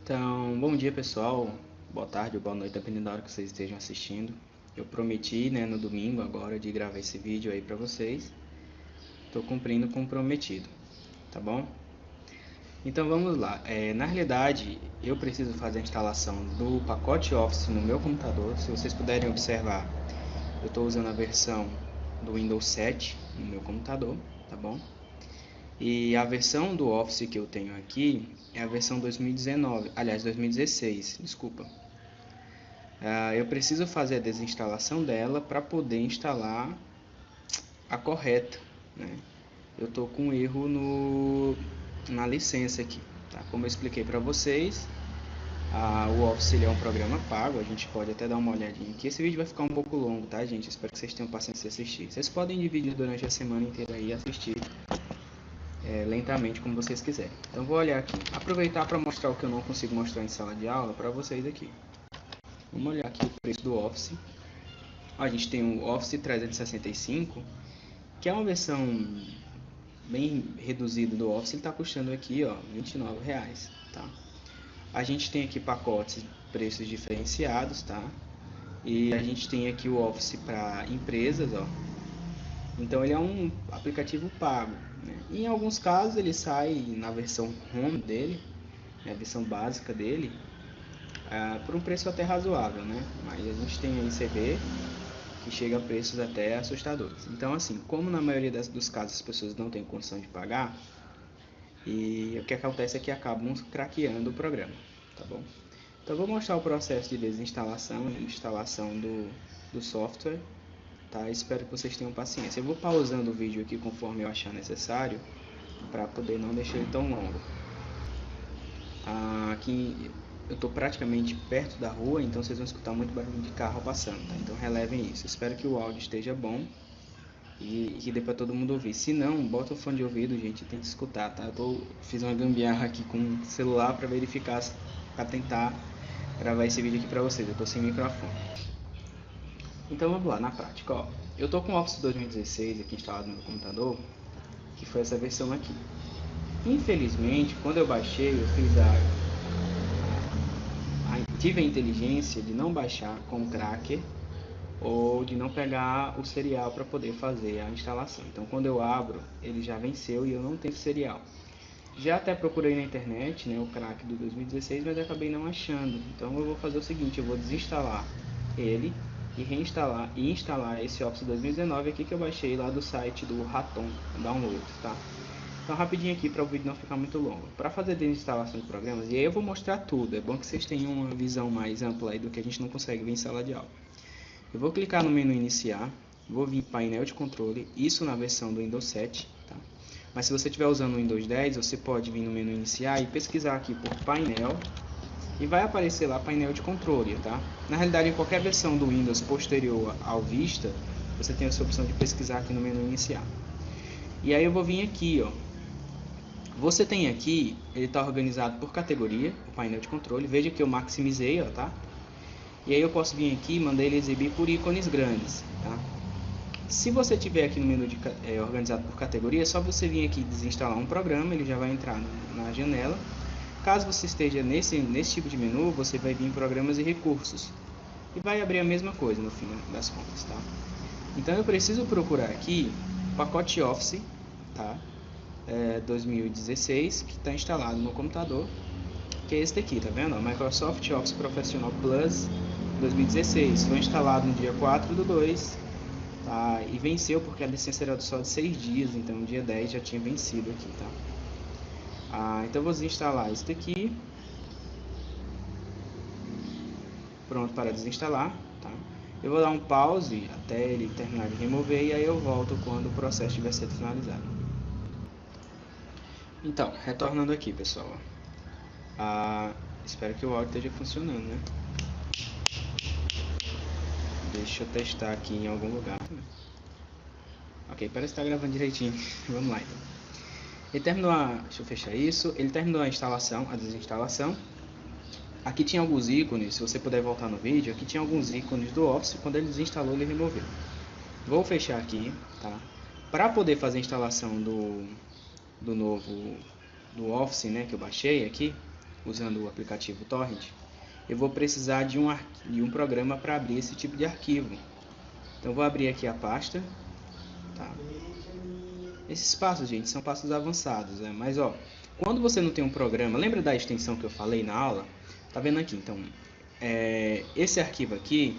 Então, bom dia pessoal, boa tarde ou boa noite, dependendo da hora que vocês estejam assistindo. Eu prometi, no domingo agora de gravar esse vídeo aí pra vocês. Tô cumprindo com o prometido, tá bom? Então vamos lá. Na realidade, eu preciso fazer a instalação do pacote Office no meu computador. Se vocês puderem observar, eu estou usando a versão do Windows 7 no meu computador, tá bom? E a versão do Office que eu tenho aqui é a versão 2019, aliás 2016, desculpa. Eu preciso fazer a desinstalação dela para poder instalar a correta, né? Eu estou com um erro na licença aqui, tá? Como eu expliquei para vocês, o Office ele é um programa pago, a gente pode até dar uma olhadinha aqui. Esse vídeo vai ficar um pouco longo, tá, gente? Espero que vocês tenham paciência de assistir. Vocês podem dividir durante a semana inteira aí e assistir lentamente como vocês quiserem. Então vou olhar aqui, aproveitar para mostrar o que eu não consigo mostrar em sala de aula para vocês aqui. Vamos olhar aqui o preço do Office. A gente tem o Office 365, que é uma versão bem reduzida do Office. Ele está custando aqui, ó, R$29, tá? A gente tem aqui pacotes, preços diferenciados, tá? E a gente tem aqui o Office para empresas, ó. Então ele é um aplicativo pago, né? E em alguns casos ele sai na versão Home dele, a versão básica dele, por um preço até razoável, né? Mas a gente tem aí CB que chega a preços até assustadores. Então, assim, como na maioria dos casos as pessoas não têm condição de pagar, e o que acontece é que acabam craqueando o programa, tá bom? Então, vou mostrar o processo de desinstalação e instalação do software, tá? Espero que vocês tenham paciência. Eu vou pausando o vídeo aqui conforme eu achar necessário, para poder não deixar ele tão longo. Aqui eu estou praticamente perto da rua, então vocês vão escutar muito barulho de carro passando, tá? Então relevem isso. Espero que o áudio esteja bom e que dê para todo mundo ouvir. Se não, bota o fone de ouvido, gente, tem que escutar, tá? Fiz uma gambiarra aqui com o celular para verificar, para tentar gravar esse vídeo aqui para vocês. Eu estou sem microfone. Então vamos lá, na prática, ó. Eu estou com o Office 2016 aqui instalado no meu computador, que foi essa versão aqui. Infelizmente, quando eu baixei, eu fiz tive a inteligência de não baixar com cracker ou de não pegar o serial para poder fazer a instalação. Então quando eu abro, ele já venceu e eu não tenho serial. Já até procurei na internet, né, o crack do 2016, mas acabei não achando. Então eu vou fazer o seguinte, eu vou desinstalar ele e reinstalar e instalar esse Office 2019 aqui que eu baixei lá do site do Raton Download, tá? Então rapidinho aqui para o vídeo não ficar muito longo. Para fazer a desinstalação de programas, e aí eu vou mostrar tudo, é bom que vocês tenham uma visão mais ampla aí do que a gente não consegue ver em sala de aula. Eu vou clicar no menu iniciar, vou vir em painel de controle, isso na versão do Windows 7, tá? Mas se você estiver usando o Windows 10, você pode vir no menu iniciar e pesquisar aqui por painel, e vai aparecer lá painel de controle, tá? Na realidade, em qualquer versão do Windows posterior ao Vista, você tem essa opção de pesquisar aqui no menu iniciar. E aí eu vou vir aqui, ó. Você tem aqui, ele está organizado por categoria, o painel de controle. Veja que eu maximizei, ó, tá? E aí eu posso vir aqui e mandar ele exibir por ícones grandes, tá? Se você tiver aqui no menu organizado por categoria, é só você vir aqui e desinstalar um programa, ele já vai entrar na janela. Caso você esteja nesse tipo de menu, você vai vir em programas e recursos e vai abrir a mesma coisa no fim das contas, tá? Então eu preciso procurar aqui o pacote Office, tá? 2016, que está instalado no computador, que é esse daqui, tá vendo? Microsoft Office Professional Plus 2016, foi instalado no dia 4/2, tá? E venceu porque a licença era só de 6 dias, então no dia 10 já tinha vencido aqui, tá? Então eu vou desinstalar isso daqui, pronto para desinstalar, tá? Eu vou dar um pause até ele terminar de remover e aí eu volto quando o processo estiver sendo finalizado. Então, retornando aqui, pessoal, espero que o áudio esteja funcionando, né? Deixa eu testar aqui em algum lugar. Ok, parece que está gravando direitinho. Vamos lá então. Ele terminou deixa eu fechar isso. Ele terminou a instalação, a desinstalação. Aqui tinha alguns ícones, se você puder voltar no vídeo, aqui tinha alguns ícones do Office. Quando ele desinstalou, ele removeu. Vou fechar aqui, tá? Para poder fazer a instalação do novo do Office, né, que eu baixei aqui, usando o aplicativo Torrent, eu vou precisar de um programa para abrir esse tipo de arquivo. Então, eu vou abrir aqui a pasta. Tá? Esses passos, gente, são passos avançados, né? Mas, ó, quando você não tem um programa, lembra da extensão que eu falei na aula? Tá vendo aqui? Então, esse arquivo aqui,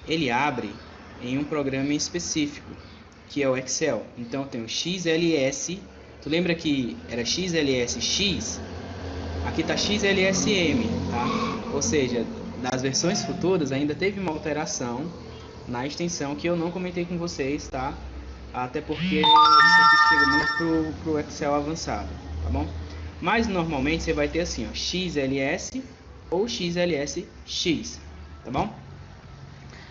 ele abre em um programa específico, que é o Excel. Então, eu tenho XLS. Tu lembra que era XLSX? Aqui está XLSM, tá? Ou seja, nas versões futuras ainda teve uma alteração na extensão que eu não comentei com vocês, tá? Até porque isso aqui chega muito pro Excel avançado, tá bom? Mas normalmente você vai ter assim, ó, XLS ou XLSX, tá bom?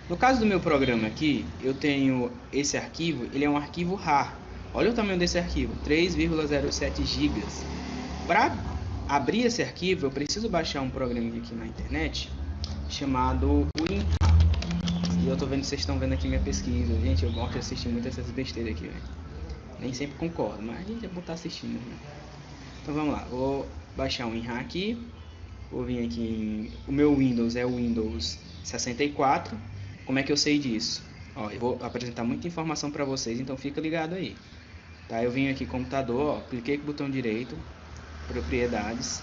No caso do meu programa aqui, eu tenho esse arquivo, ele é um arquivo RAR. Olha o tamanho desse arquivo, 3,07 GB. Para abrir esse arquivo, eu preciso baixar um programa aqui na internet chamado WinRAR. E eu tô vendo que vocês estão vendo aqui minha pesquisa. Gente, eu gosto de assistir muito essas besteiras aqui, velho. Nem sempre concordo, mas a gente é bom estar assistindo, né? Então vamos lá, vou baixar o WinRAR aqui. Vou vir aqui o meu Windows é o Windows 64. Como é que eu sei disso? Ó, eu vou apresentar muita informação para vocês, então fica ligado aí. Tá, eu vim aqui computador, ó, cliquei com o botão direito, propriedades.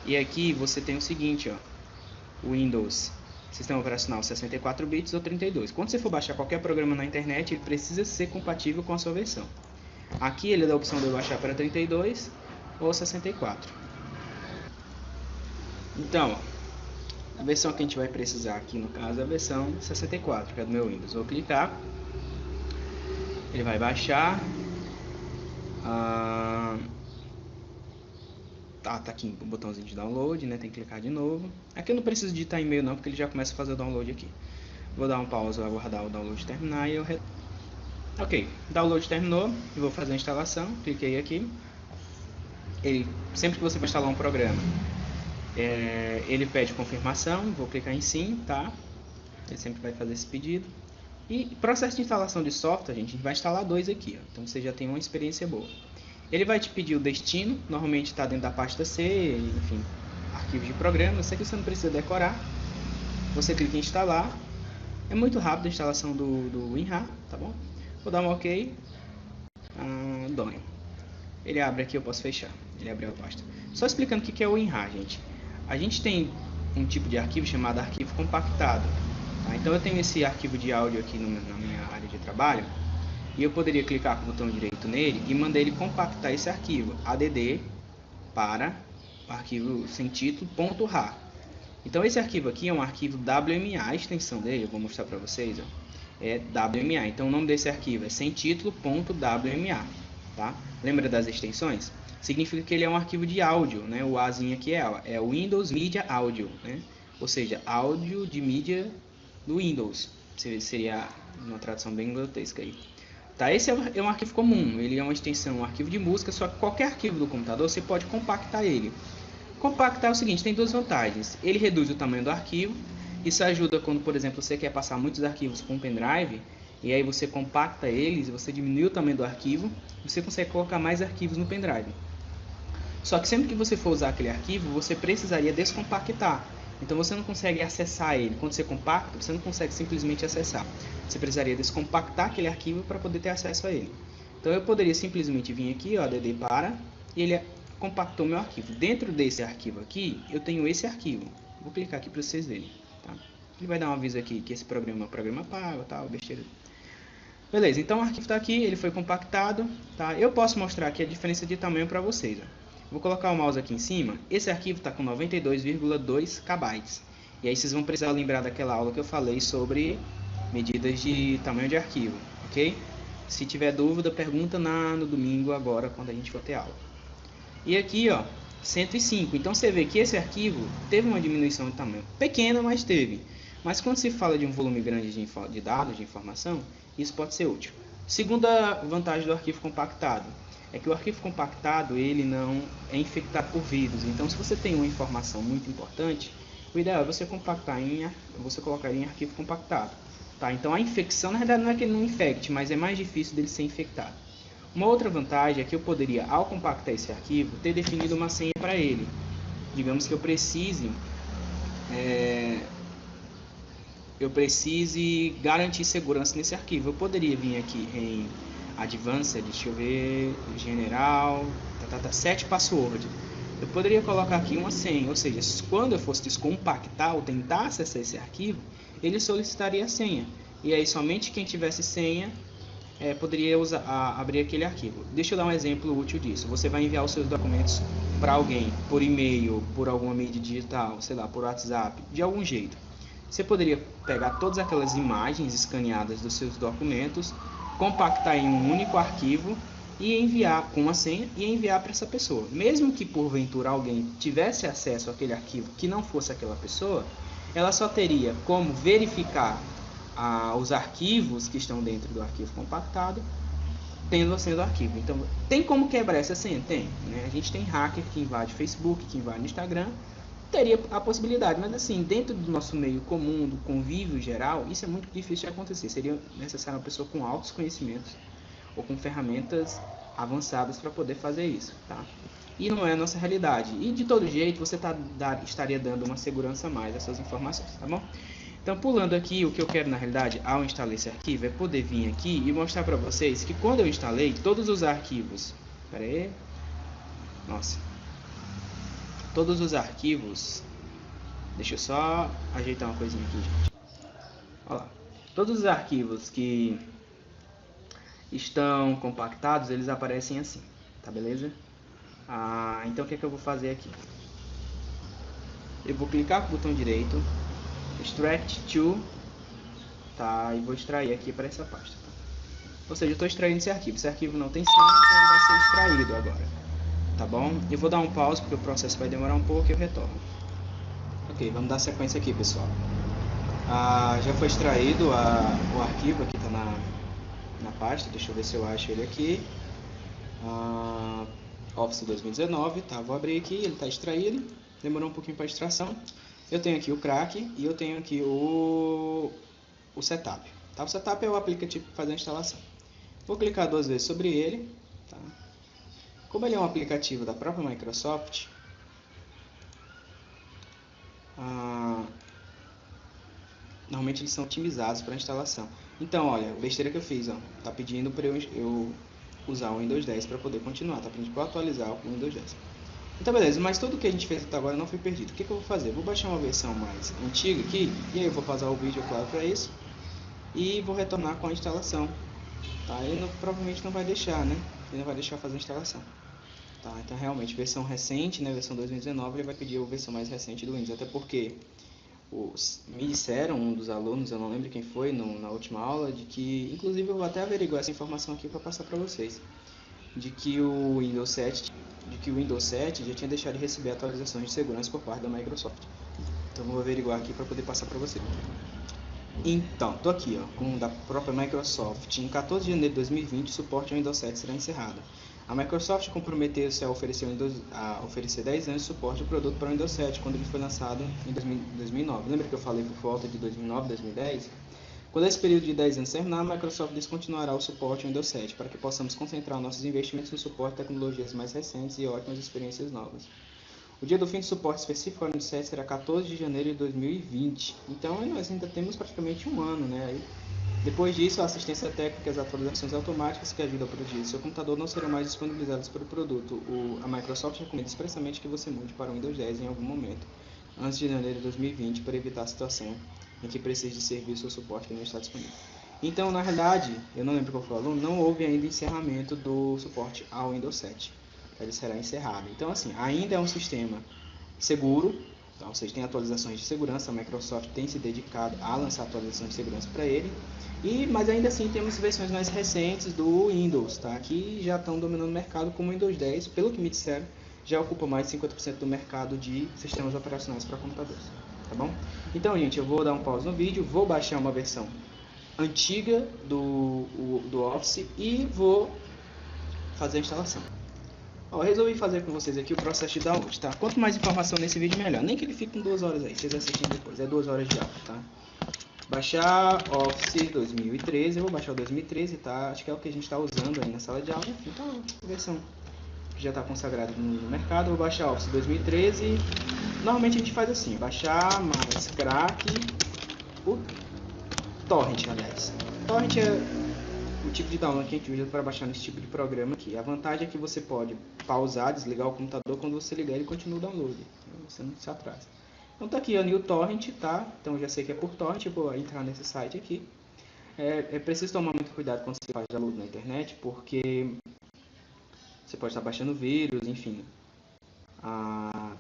E aqui você tem o seguinte, ó, Windows, sistema operacional 64 bits ou 32. Quando você for baixar qualquer programa na internet, ele precisa ser compatível com a sua versão. Aqui ele dá a opção de eu baixar para 32 ou 64. Então, a versão que a gente vai precisar aqui no caso é a versão 64, que é do meu Windows. Vou clicar, ele vai baixar. Tá aqui o botãozinho de download, né? Tem que clicar de novo. Aqui eu não preciso digitar e-mail não, porque ele já começa a fazer o download aqui. Vou dar um pause, vou aguardar o download terminar e eu... Ok, download terminou, eu vou fazer a instalação, cliquei aqui. Ele, sempre que você vai instalar um programa, ele pede confirmação, vou clicar em sim, tá? Ele sempre vai fazer esse pedido. E processo de instalação de software, gente, a gente vai instalar dois aqui, ó. Então você já tem uma experiência boa. Ele vai te pedir o destino, normalmente está dentro da pasta C, enfim, arquivo de programa. Isso aqui você não precisa decorar. Você clica em instalar. É muito rápido a instalação do WinRAR, tá bom? Vou dar um OK. Done. Ele abre aqui, eu posso fechar. Ele abriu a pasta. Só explicando o que é o WinRAR, gente. A gente tem um tipo de arquivo chamado arquivo compactado. Tá? Então eu tenho esse arquivo de áudio aqui na minha área de trabalho. E eu poderia clicar com o botão direito nele e mandar ele compactar esse arquivo add para o arquivo sem título .rar. Então esse arquivo aqui é um arquivo WMA, a extensão dele, eu vou mostrar para vocês, ó, é WMA. Então o nome desse arquivo é sem título.wma, tá? Lembra das extensões? Significa que ele é um arquivo de áudio, né? O Azinho aqui é o Windows Media Audio, né? Ou seja, áudio de mídia do Windows. Seria uma tradução bem grotesca aí. Tá, esse é um arquivo comum, ele é uma extensão, um arquivo de música, só que qualquer arquivo do computador você pode compactar ele. Compactar é o seguinte, tem duas vantagens. Ele reduz o tamanho do arquivo, isso ajuda quando, por exemplo, você quer passar muitos arquivos para um pendrive, e aí você compacta eles, você diminui o tamanho do arquivo, você consegue colocar mais arquivos no pendrive. Só que sempre que você for usar aquele arquivo, você precisaria descompactar. Então você não consegue acessar ele. Quando você compacta, você não consegue simplesmente acessar. Você precisaria descompactar aquele arquivo para poder ter acesso a ele. Então eu poderia simplesmente vir aqui, ó, add para, e ele compactou meu arquivo. Dentro desse arquivo aqui, eu tenho esse arquivo. Vou clicar aqui para vocês verem. Tá? Ele vai dar um aviso aqui que esse programa é um programa pago, tal, besteira. Beleza, então o arquivo está aqui, ele foi compactado. Tá? Eu posso mostrar aqui a diferença de tamanho para vocês. Ó. Vou colocar o mouse aqui em cima. Esse arquivo está com 92,2 KB. E aí vocês vão precisar lembrar daquela aula que eu falei sobre medidas de tamanho de arquivo, ok? Se tiver dúvida, pergunta no domingo agora, quando a gente for ter aula. E aqui, ó, 105. Então você vê que esse arquivo teve uma diminuição de tamanho. Pequena, mas teve. Mas quando se fala de um volume grande de dados, de informação, isso pode ser útil. Segunda vantagem do arquivo compactado é que o arquivo compactado ele não é infectado por vírus. Então, se você tem uma informação muito importante, o ideal é você compactar você colocar em arquivo compactado. Tá? Então, a infecção na verdade não é que ele não infecte, mas é mais difícil dele ser infectado. Uma outra vantagem é que eu poderia, ao compactar esse arquivo, ter definido uma senha para ele. digamos que eu precise garantir segurança nesse arquivo. Eu poderia vir aqui em Advanced, deixa eu ver, General, set password. Eu poderia colocar aqui uma senha, ou seja, quando eu fosse descompactar ou tentar acessar esse arquivo, ele solicitaria a senha. E aí somente quem tivesse senha poderia abrir aquele arquivo. Deixa eu dar um exemplo útil disso. Você vai enviar os seus documentos para alguém por e-mail, por alguma mídia digital, sei lá, por WhatsApp, de algum jeito. Você poderia pegar todas aquelas imagens escaneadas dos seus documentos, compactar em um único arquivo e enviar com uma senha e enviar para essa pessoa. Mesmo que porventura alguém tivesse acesso àquele arquivo que não fosse aquela pessoa, ela só teria como verificar os arquivos que estão dentro do arquivo compactado, tendo a senha do arquivo. Então, tem como quebrar essa senha? Tem, né? A gente tem hacker que invade Facebook, que invade Instagram, teria a possibilidade, mas assim, dentro do nosso meio comum, do convívio geral, isso é muito difícil de acontecer. Seria necessário uma pessoa com altos conhecimentos ou com ferramentas avançadas para poder fazer isso, tá? E não é a nossa realidade. E de todo jeito, você estaria dando uma segurança a mais às suas informações, tá bom? Então, pulando aqui, o que eu quero na realidade, ao instalar esse arquivo, é poder vir aqui e mostrar para vocês que quando eu instalei todos os arquivos... Pera aí... Nossa... Todos os arquivos... Deixa eu só ajeitar uma coisinha aqui, gente. Olha lá. Todos os arquivos que estão compactados, eles aparecem assim, tá beleza? Então o que é que eu vou fazer aqui? Eu vou clicar com o botão direito, Extract to, tá? E vou extrair aqui para essa pasta. Tá? Ou seja, eu estou extraindo esse arquivo. Esse arquivo não tem senha, então ele vai ser extraído agora. Tá bom? Eu vou dar um pause porque o processo vai demorar um pouco e eu retorno. Ok, vamos dar sequência aqui, pessoal. Já foi extraído o arquivo, aqui está na pasta, deixa eu ver se eu acho ele aqui. Office 2019, tá? Vou abrir aqui, ele está extraído, demorou um pouquinho para a extração. Eu tenho aqui o crack e eu tenho aqui o setup. Tá? O setup é o aplicativo que faz a instalação. Vou clicar 2 vezes sobre ele. Tá? Como ele é um aplicativo da própria Microsoft, normalmente eles são otimizados para instalação. Então, olha, besteira que eu fiz, ó, tá pedindo para eu usar o Windows 10 para poder continuar, tá pedindo para eu atualizar o Windows 10. Então, beleza, mas tudo que a gente fez até agora não foi perdido. O que eu vou fazer? Vou baixar uma versão mais antiga aqui, e aí eu vou pausar o vídeo, claro, para isso, e vou retornar com a instalação. Tá? Ele provavelmente não vai deixar, né? Ele não vai deixar fazer a instalação. Tá? Então, realmente, versão recente, né, versão 2019, ele vai pedir a versão mais recente do Windows, até porque me disseram, um dos alunos, eu não lembro quem foi, na última aula, de que, inclusive eu vou até averiguar essa informação aqui para passar para vocês, de que o Windows 7 já tinha deixado de receber atualizações de segurança por parte da Microsoft. Então vou averiguar aqui para poder passar para vocês. Então, tô aqui, ó, com o da própria Microsoft. Em 14 de janeiro de 2020, o suporte ao Windows 7 será encerrado. A Microsoft comprometeu-se a oferecer 10 anos de suporte ao produto para o Windows 7, quando ele foi lançado em 2009. Lembra que eu falei por volta de 2009, 2010? Quando esse período de 10 anos terminar, a Microsoft descontinuará o suporte ao Windows 7, para que possamos concentrar nossos investimentos no suporte de tecnologias mais recentes e ótimas experiências novas. O dia do fim do suporte específico ao Windows 7 será 14 de janeiro de 2020. Então nós ainda temos praticamente um ano, né? Aí, depois disso, a assistência técnica e as atualizações automáticas que ajudam a produzir seu computador não serão mais disponibilizadas para o produto. A Microsoft recomenda expressamente que você mude para o Windows 10 em algum momento, antes de janeiro de 2020, para evitar a situação em que precise de serviço ou suporte que não está disponível. Então, na realidade, eu não lembro qual foi o aluno, não houve ainda encerramento do suporte ao Windows 7. Ele será encerrado. Então, assim, ainda é um sistema seguro, então, ou seja, tem atualizações de segurança, a Microsoft tem se dedicado a lançar atualizações de segurança para ele, mas ainda assim temos versões mais recentes do Windows, tá? Que já estão dominando o mercado, como o Windows 10, pelo que me disseram, já ocupa mais de 50% do mercado de sistemas operacionais para computadores, tá bom? Então, gente, eu vou dar um pause no vídeo, vou baixar uma versão antiga do Office e vou fazer a instalação. Eu resolvi fazer com vocês aqui o processo de download, tá? Quanto mais informação nesse vídeo, melhor. Nem que ele fique com 2 horas aí, vocês assistirem depois. É 2 horas de aula, tá? Baixar Office 2013, eu vou baixar o 2013, tá? Acho que é o que a gente está usando aí na sala de aula. Então, versão que já está consagrado no mercado. Eu vou baixar Office 2013. Normalmente a gente faz assim, baixar mais crack, o torrent, aliás. Torrent é o tipo de download que a gente usa para baixar nesse tipo de programa aqui. A vantagem é que você pode pausar, desligar o computador, quando você ligar ele continua o download, você não se atrasa. Então tá aqui, a New Torrent, tá? Então já sei que é por torrent, eu vou entrar nesse site aqui. É preciso tomar muito cuidado quando você faz download na internet, porque você pode estar baixando vírus, enfim.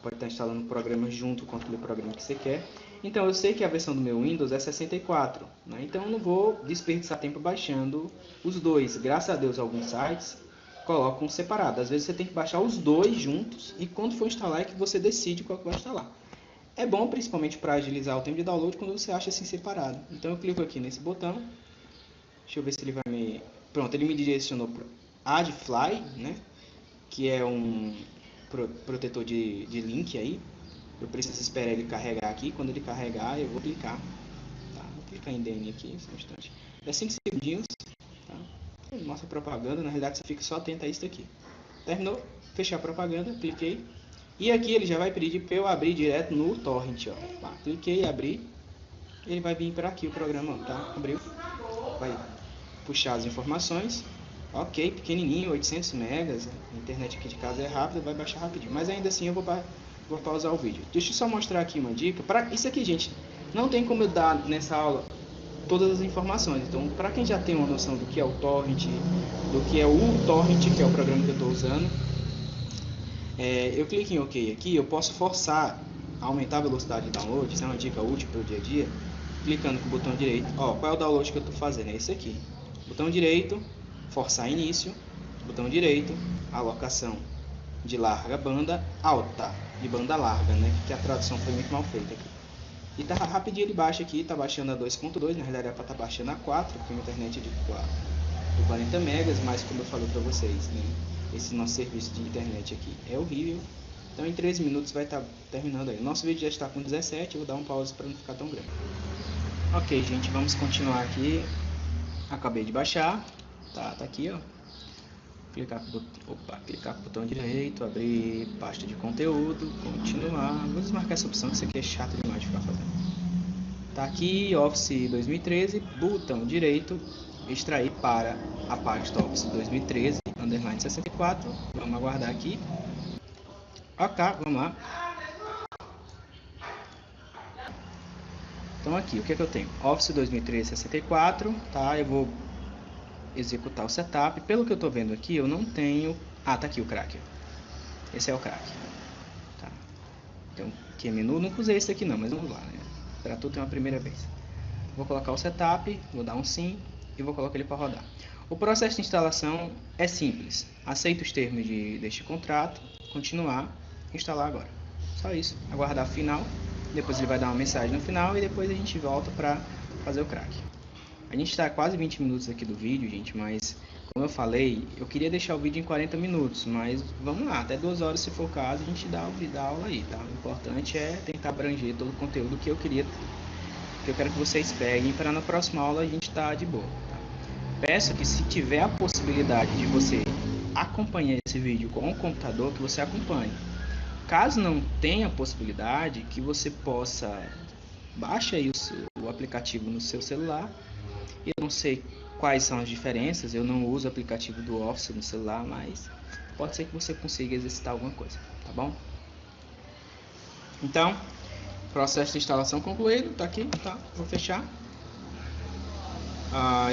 Pode estar instalando programas junto com aquele programa que você quer. Então eu sei que a versão do meu Windows é 64, né? Então eu não vou desperdiçar tempo baixando os dois. Graças a Deus alguns sites colocam separado. Às vezes você tem que baixar os dois juntos e quando for instalar é que você decide qual que vai instalar. É bom principalmente para agilizar o tempo de download quando você acha assim separado. Então eu clico aqui nesse botão. Deixa eu ver se ele vai me... Pronto, ele me direcionou para AdFly, né? Que é um protetor de link aí. Eu preciso esperar ele carregar aqui. Quando ele carregar, eu vou clicar. Tá? Vou clicar em DN aqui, só um instante. É 5 segundinhos. Tá? Ele mostra propaganda. Na realidade, você fica só atento a isso aqui. Terminou? Fechar a propaganda. Cliquei. E aqui ele já vai pedir para eu abrir direto no torrent. Ó. Tá? Cliquei, abri. Ele vai vir para aqui o programa. Tá? Abriu. Vai puxar as informações. Ok, pequenininho, 800 megas. A internet aqui de casa é rápida, vai baixar rapidinho. Mas ainda assim eu vou pausar o vídeo. Deixa eu só mostrar aqui uma dica. Isso aqui, gente, não tem como eu dar nessa aula todas as informações. Então, para quem já tem uma noção do que é o torrent, do que é o torrent, que é o programa que eu estou usando, eu clico em OK aqui. Eu posso forçar a aumentar a velocidade de download. Isso é uma dica útil para o dia a dia. Clicando com o botão direito. Ó, qual é o download que eu estou fazendo? É esse aqui. Botão direito, forçar início. Botão direito, alocação de larga banda alta, de banda larga, né? Que a tradução foi muito mal feita aqui. E tá rapidinho, ele baixa aqui, tá baixando a 2.2, na realidade é para estar baixando a 4, porque a internet é de 40 megas, mas como eu falei para vocês, né? Esse nosso serviço de internet aqui é horrível. Então em 13 minutos vai estar terminando aí. Nosso vídeo já está com 17, eu vou dar um pause para não ficar tão grande. Ok, gente, vamos continuar aqui. Acabei de baixar, tá aqui, ó. Clicar com o botão direito, abrir pasta de conteúdo, continuar. Vou desmarcar essa opção que isso aqui é chato demais de ficar fazendo. Tá aqui, Office 2013, botão direito, extrair para a pasta Office 2013, underline 64. Vamos aguardar aqui. Ok, vamos lá. Então aqui, o que é que eu tenho? Office 2013 64, tá? Eu vou executar o setup. Pelo que eu estou vendo aqui, eu não tenho... Ah, tá aqui o crack. Esse é o crack. Tá. Então, aqui é menu. Nunca usei esse aqui não, mas vamos lá, né? Para tudo tem uma primeira vez. Vou colocar o setup, vou dar um sim e vou colocar ele para rodar. O processo de instalação é simples. Aceita os termos deste contrato, continuar, instalar agora. Só isso. Aguardar o final. Depois ele vai dar uma mensagem no final e depois a gente volta para fazer o crack. A gente está quase 20 minutos aqui do vídeo, gente, mas como eu falei, eu queria deixar o vídeo em 40 minutos, mas vamos lá, até 2 horas se for o caso, a gente dá a aula aí, tá? O importante é tentar abranger todo o conteúdo que eu queria, que eu quero que vocês peguem, para na próxima aula a gente tá de boa, tá? Peço que se tiver a possibilidade de você acompanhar esse vídeo com o computador, que você acompanhe. Caso não tenha possibilidade, que você possa baixar aí o aplicativo no seu celular. Eu não sei quais são as diferenças, eu não uso o aplicativo do Office no celular, mas pode ser que você consiga exercitar alguma coisa, tá bom? Então, processo de instalação concluído, tá aqui, tá? Vou fechar.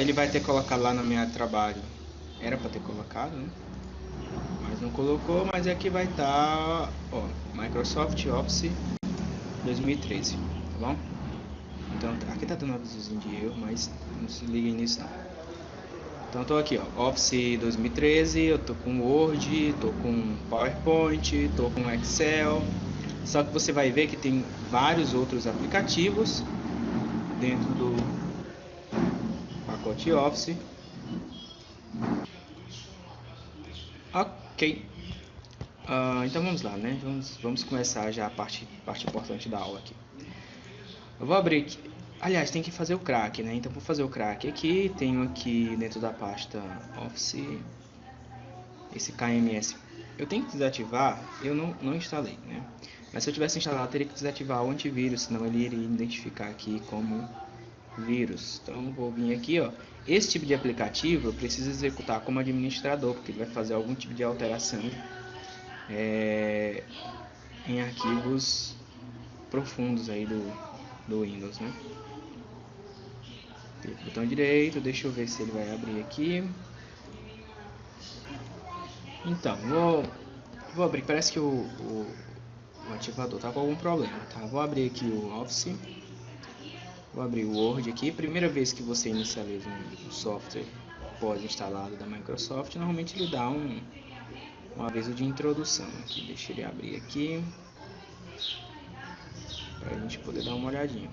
Ele vai ter colocado lá na minha área de trabalho, era para ter colocado, né? Mas não colocou, mas aqui vai estar, ó, Microsoft Office 2013, tá bom? Então, aqui tá dando um avisozinho de erro, mas não se liguem nisso não. Então tô aqui, ó, Office 2013, eu tô com Word, tô com PowerPoint, tô com Excel. Só que você vai ver que tem vários outros aplicativos dentro do pacote Office. Ok. Então vamos lá, né? Vamos começar já a parte importante da aula aqui. Eu vou abrir aqui. Aliás, tem que fazer o crack, né? Então vou fazer o crack aqui. Tenho aqui dentro da pasta Office esse KMS eu tenho que desativar, eu não instalei, né? Mas se eu tivesse instalado, eu teria que desativar o antivírus, senão ele iria identificar aqui como vírus. Então vou vir aqui, ó. Esse tipo de aplicativo eu preciso executar como administrador, porque ele vai fazer algum tipo de alteração em arquivos profundos aí do Windows, né? Botão direito, deixa eu ver se ele vai abrir aqui. Então, vou abrir, parece que o ativador tá com algum problema, tá? Vou abrir aqui o Office, vou abrir o Word aqui. Primeira vez que você inicializa um software pós-instalado da Microsoft, normalmente ele dá um aviso de introdução aqui. Deixa ele abrir aqui para a gente poder dar uma olhadinha.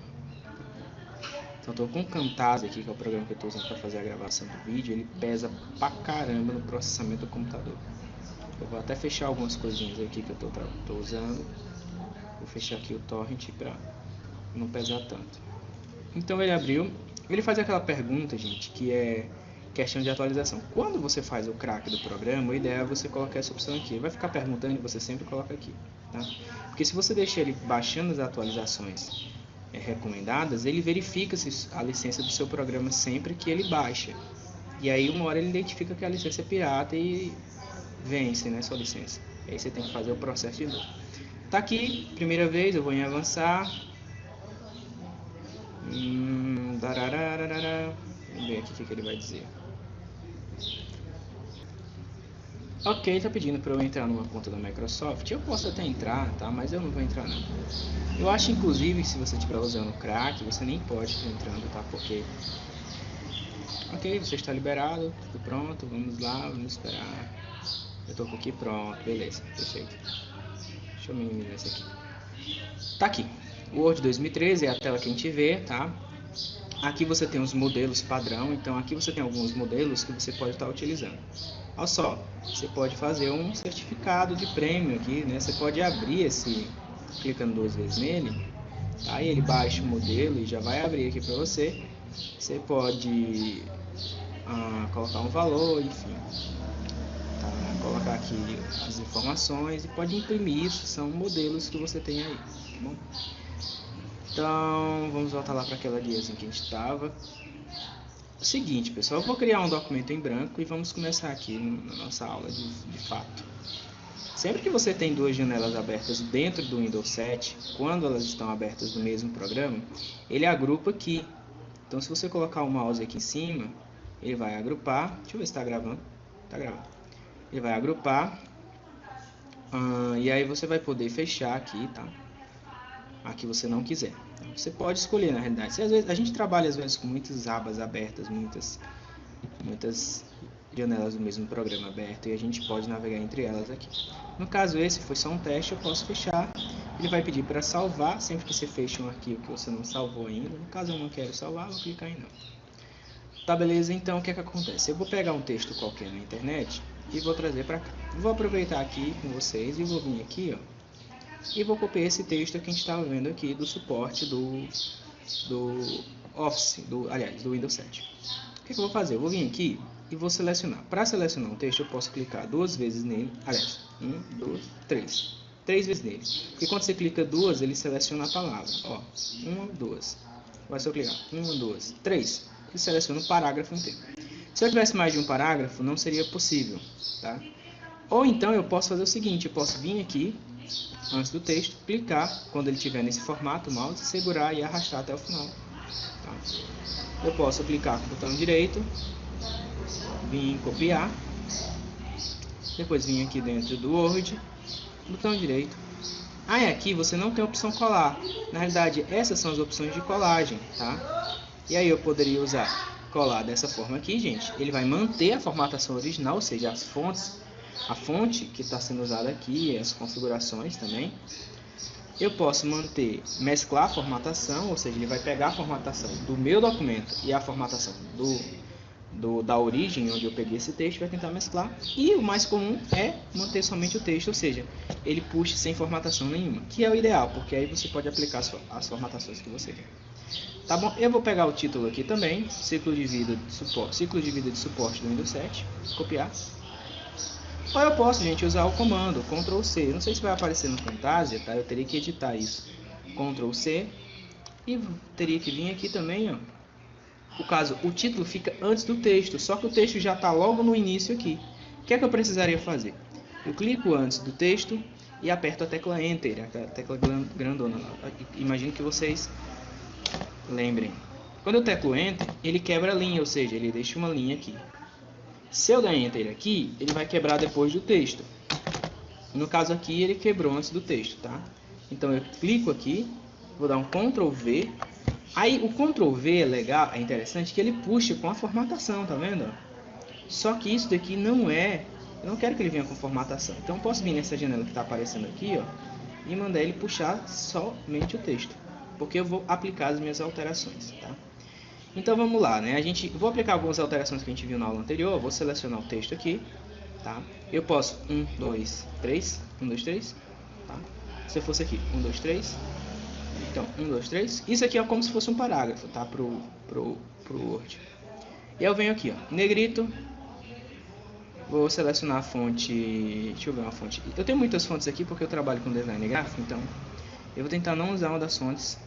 Então estou com o Camtasia aqui, que é o programa que eu estou usando para fazer a gravação do vídeo. Ele pesa pra caramba no processamento do computador. Eu vou até fechar algumas coisinhas aqui que eu estou usando. Vou fechar aqui o torrent para não pesar tanto. Então ele abriu. Ele faz aquela pergunta, gente, que é questão de atualização. Quando você faz o crack do programa, o ideal é você colocar essa opção aqui. Ele vai ficar perguntando e você sempre coloca aqui, tá? Porque se você deixar ele baixando as atualizações recomendadas, ele verifica se a licença do seu programa sempre que ele baixa. E aí uma hora ele identifica que a licença é pirata e vence, né, sua licença. Aí você tem que fazer o processo de novo. Tá aqui, primeira vez, eu vou em avançar. Vamos ver aqui o que ele vai dizer. Ok, tá pedindo para eu entrar numa conta da Microsoft. Eu posso até entrar, tá? Mas eu não vou entrar não. Eu acho inclusive que se você estiver usando o crack, você nem pode estar entrando, tá? Porque... Ok, você está liberado, tudo pronto, vamos lá, vamos esperar. Eu tô aqui, pronto, beleza, perfeito. Deixa eu minimizar isso aqui. Tá aqui, o Word 2013 é a tela que a gente vê, tá? Aqui você tem os modelos padrão, então aqui você tem alguns modelos que você pode estar utilizando. Olha só, você pode fazer um certificado de prêmio aqui, né? Você pode abrir esse, clicando 2 vezes nele, aí ele baixa o modelo e já vai abrir aqui para você. Você pode colocar um valor, enfim, tá? Colocar aqui as informações e pode imprimir isso, são modelos que você tem aí, tá bom? Então, vamos voltar lá para aquela guiazinha que a gente estava. Seguinte, pessoal, eu vou criar um documento em branco e vamos começar aqui na nossa aula de fato. Sempre que você tem duas janelas abertas dentro do Windows 7, quando elas estão abertas no mesmo programa, ele agrupa aqui. Então, se você colocar o mouse aqui em cima, ele vai agrupar. Deixa eu ver se está gravando. Está gravando. Ele vai agrupar. E aí você vai poder fechar aqui, tá? Aqui você não quiser. Então, você pode escolher, na realidade. Se, às vezes, a gente trabalha às vezes com muitas abas abertas, muitas janelas do mesmo programa aberto, e a gente pode navegar entre elas aqui. No caso esse foi só um teste, eu posso fechar. Ele vai pedir para salvar, sempre que você fecha um arquivo que você não salvou ainda. No caso eu não quero salvar, vou clicar em não. Tá, beleza? Então o que é que acontece? Eu vou pegar um texto qualquer na internet e vou trazer para cá. Vou aproveitar aqui com vocês e vou vir aqui, ó, e vou copiar esse texto que a gente estava vendo aqui do suporte do Office, do Windows 7. O que eu vou fazer? Eu vou vir aqui e vou selecionar. Para selecionar um texto, eu posso clicar 2 vezes nele. Aliás, 1, 2, 3. 3 vezes nele. Porque quando você clica 2, ele seleciona a palavra. Ó, 1, 2. Vai só clicar 1, 2, 3. Ele seleciona o parágrafo inteiro. Se eu tivesse mais de um parágrafo, não seria possível, tá? Ou então eu posso fazer o seguinte, eu posso vir aqui antes do texto, clicar quando ele estiver nesse formato, o mouse, segurar e arrastar até o final. Tá? Eu posso clicar com o botão direito, vir em copiar, depois vir aqui dentro do Word, botão direito. Aqui você não tem a opção colar. Na realidade, essas são as opções de colagem, tá? E aí eu poderia usar colar dessa forma aqui, gente. Ele vai manter a formatação original, ou seja, as fontes. A fonte que está sendo usada aqui, as configurações também. Eu posso mesclar a formatação, ou seja, ele vai pegar a formatação do meu documento e a formatação da origem, onde eu peguei esse texto, e vai tentar mesclar. E o mais comum é manter somente o texto, ou seja, ele puxa sem formatação nenhuma, que é o ideal, porque aí você pode aplicar as formatações que você quer. Tá bom? Eu vou pegar o título aqui também, ciclo de vida de suporte do Windows 7, copiar. Ou eu posso, gente, usar o comando Ctrl C. Não sei se vai aparecer no Camtasia, tá? Eu teria que editar isso. Ctrl C. E teria que vir aqui também, ó. No caso, o título fica antes do texto, só que o texto já está logo no início aqui. O que é que eu precisaria fazer? Eu clico antes do texto e aperto a tecla Enter, a tecla grandona. Imagino que vocês lembrem. Quando eu teclo Enter, ele quebra a linha, ou seja, ele deixa uma linha aqui. Se eu der Enter aqui, ele vai quebrar depois do texto. No caso aqui, ele quebrou antes do texto, tá? Então eu clico aqui, vou dar um Ctrl V. Aí o Ctrl V é legal, é interessante que ele puxa com a formatação, tá vendo? Só que isso daqui não é, eu não quero que ele venha com formatação. Então eu posso vir nessa janela que está aparecendo aqui, ó, e mandar ele puxar somente o texto, porque eu vou aplicar as minhas alterações, tá? Então vamos lá, né? Vou aplicar algumas alterações que a gente viu na aula anterior. Vou selecionar o texto aqui, tá? Eu posso 1, 2, 3, 1, 2, 3, tá? Se eu fosse aqui, 1, 2, 3. Então, 1, 2, 3. Isso aqui é como se fosse um parágrafo, tá? Pro Word. E eu venho aqui, ó, negrito. Vou selecionar a fonte. Deixa eu ver uma fonte. Eu tenho muitas fontes aqui porque eu trabalho com design gráfico, então eu vou tentar não usar uma das fontes.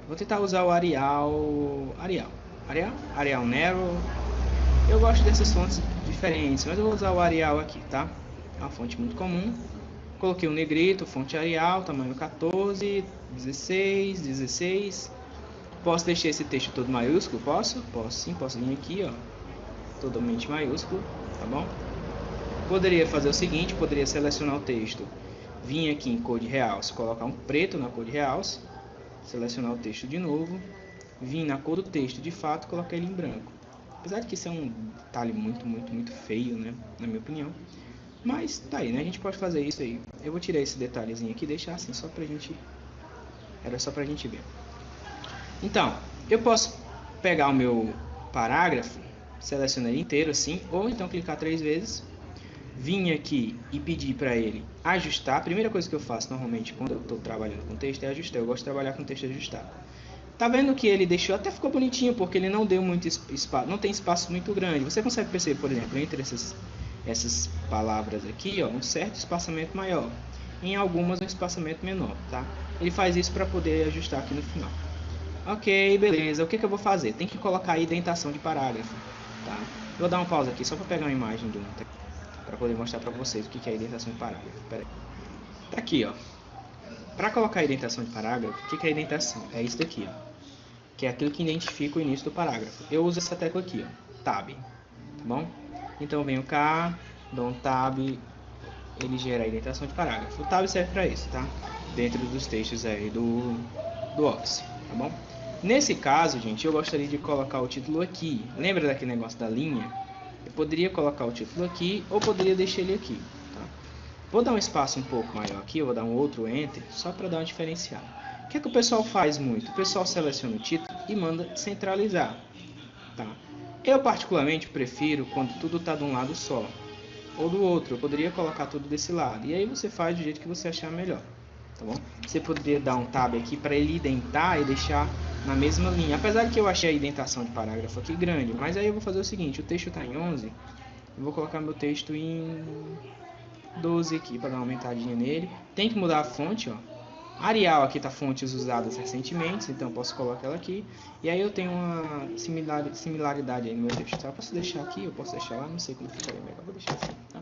Vou tentar usar o Arial Nero. Eu gosto dessas fontes diferentes, mas eu vou usar o Arial aqui, tá? É uma fonte muito comum. Coloquei um negrito, fonte Arial, tamanho 14, 16, 16. Posso deixar esse texto todo maiúsculo? Posso sim, posso vir aqui, ó, totalmente maiúsculo, tá bom? Poderia fazer o seguinte, poderia selecionar o texto, vir aqui em cor de realce, colocar um preto na cor de realce, selecionar o texto de novo, vir na cor do texto de fato, colocar ele em branco. Apesar de que isso é um detalhe muito feio, né, na minha opinião. Mas tá aí, né? A gente pode fazer isso aí. Eu vou tirar esse detalhezinho aqui e deixar assim, só pra gente... Era só pra gente ver. Então, eu posso pegar o meu parágrafo, selecionar ele inteiro assim, ou então clicar 3 vezes, vir aqui e pedir para ele ajustar. A primeira coisa que eu faço normalmente quando eu estou trabalhando com texto é ajustar. Eu gosto de trabalhar com texto ajustado. Tá vendo que ele deixou, até ficou bonitinho, porque ele não deu muito espaço, não tem espaço muito grande. Você consegue perceber, por exemplo, entre essas palavras aqui, ó, um certo espaçamento maior, em algumas um espaçamento menor, tá? Ele faz isso para poder ajustar aqui no final. Ok, beleza. O que eu vou fazer? Tem que colocar a indentação de parágrafo, tá? Eu vou dar uma pausa aqui só para pegar uma imagem para poder mostrar para vocês o que é a indentação de parágrafo. Pera aí. Tá aqui, ó. Para colocar a indentação de parágrafo, o que é a indentação? É isso daqui, ó, que é aquilo que identifica o início do parágrafo. Eu uso essa tecla aqui, ó, Tab, tá bom? Então eu venho cá, dou um Tab, ele gera a indentação de parágrafo. O Tab serve para isso, tá? Dentro dos textos aí do Office, tá bom? Nesse caso, gente, eu gostaria de colocar o título aqui. Lembra daquele negócio da linha? Eu poderia colocar o título aqui ou poderia deixar ele aqui, tá? Vou dar um espaço um pouco maior aqui, eu vou dar um outro Enter, só para dar uma diferenciada. O que é que o pessoal faz muito? O pessoal seleciona o título e manda centralizar, tá? Eu particularmente prefiro quando tudo está de um lado só ou do outro. Eu poderia colocar tudo desse lado, e aí você faz do jeito que você achar melhor, tá bom? Você poderia dar um Tab aqui para ele indentar e deixar na mesma linha, apesar de que eu achei a indentação de parágrafo aqui grande, mas aí eu vou fazer o seguinte, o texto está em 11, eu vou colocar meu texto em 12 aqui para dar uma aumentadinha nele. Tem que mudar a fonte, ó. Arial aqui tá fontes usadas recentemente, então eu posso colocar ela aqui, e aí eu tenho uma similaridade aí no meu texto, tá? Eu posso deixar aqui, eu posso deixar lá, não sei como ficaria melhor, vou deixar assim, tá?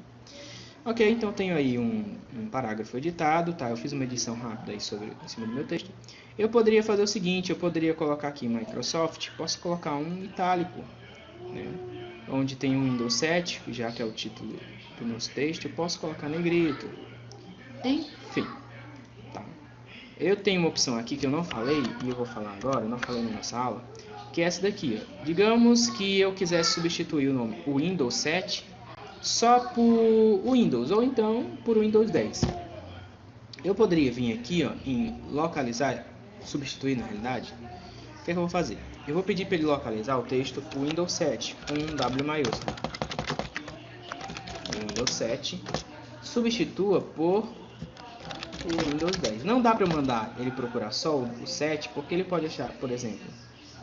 Ok, então eu tenho aí um parágrafo editado, tá? Eu fiz uma edição rápida aí em cima do meu texto. Eu poderia fazer o seguinte, eu poderia colocar aqui Microsoft, posso colocar um itálico, né? Onde tem um Windows 7, já que é o título do nosso texto, eu posso colocar negrito. Enfim, tá? Eu tenho uma opção aqui que eu não falei, e eu vou falar agora, eu não falei na nossa aula, que é essa daqui, ó. Digamos que eu quisesse substituir o nome Windows 7 só por Windows, ou então por Windows 10. Eu poderia vir aqui, ó, em localizar, substituir na realidade. O que é que eu vou fazer? Eu vou pedir para ele localizar o texto Windows 7 com um W maiúsculo. Windows 7 substitua por o Windows 10. Não dá para mandar ele procurar só o 7, porque ele pode achar, por exemplo,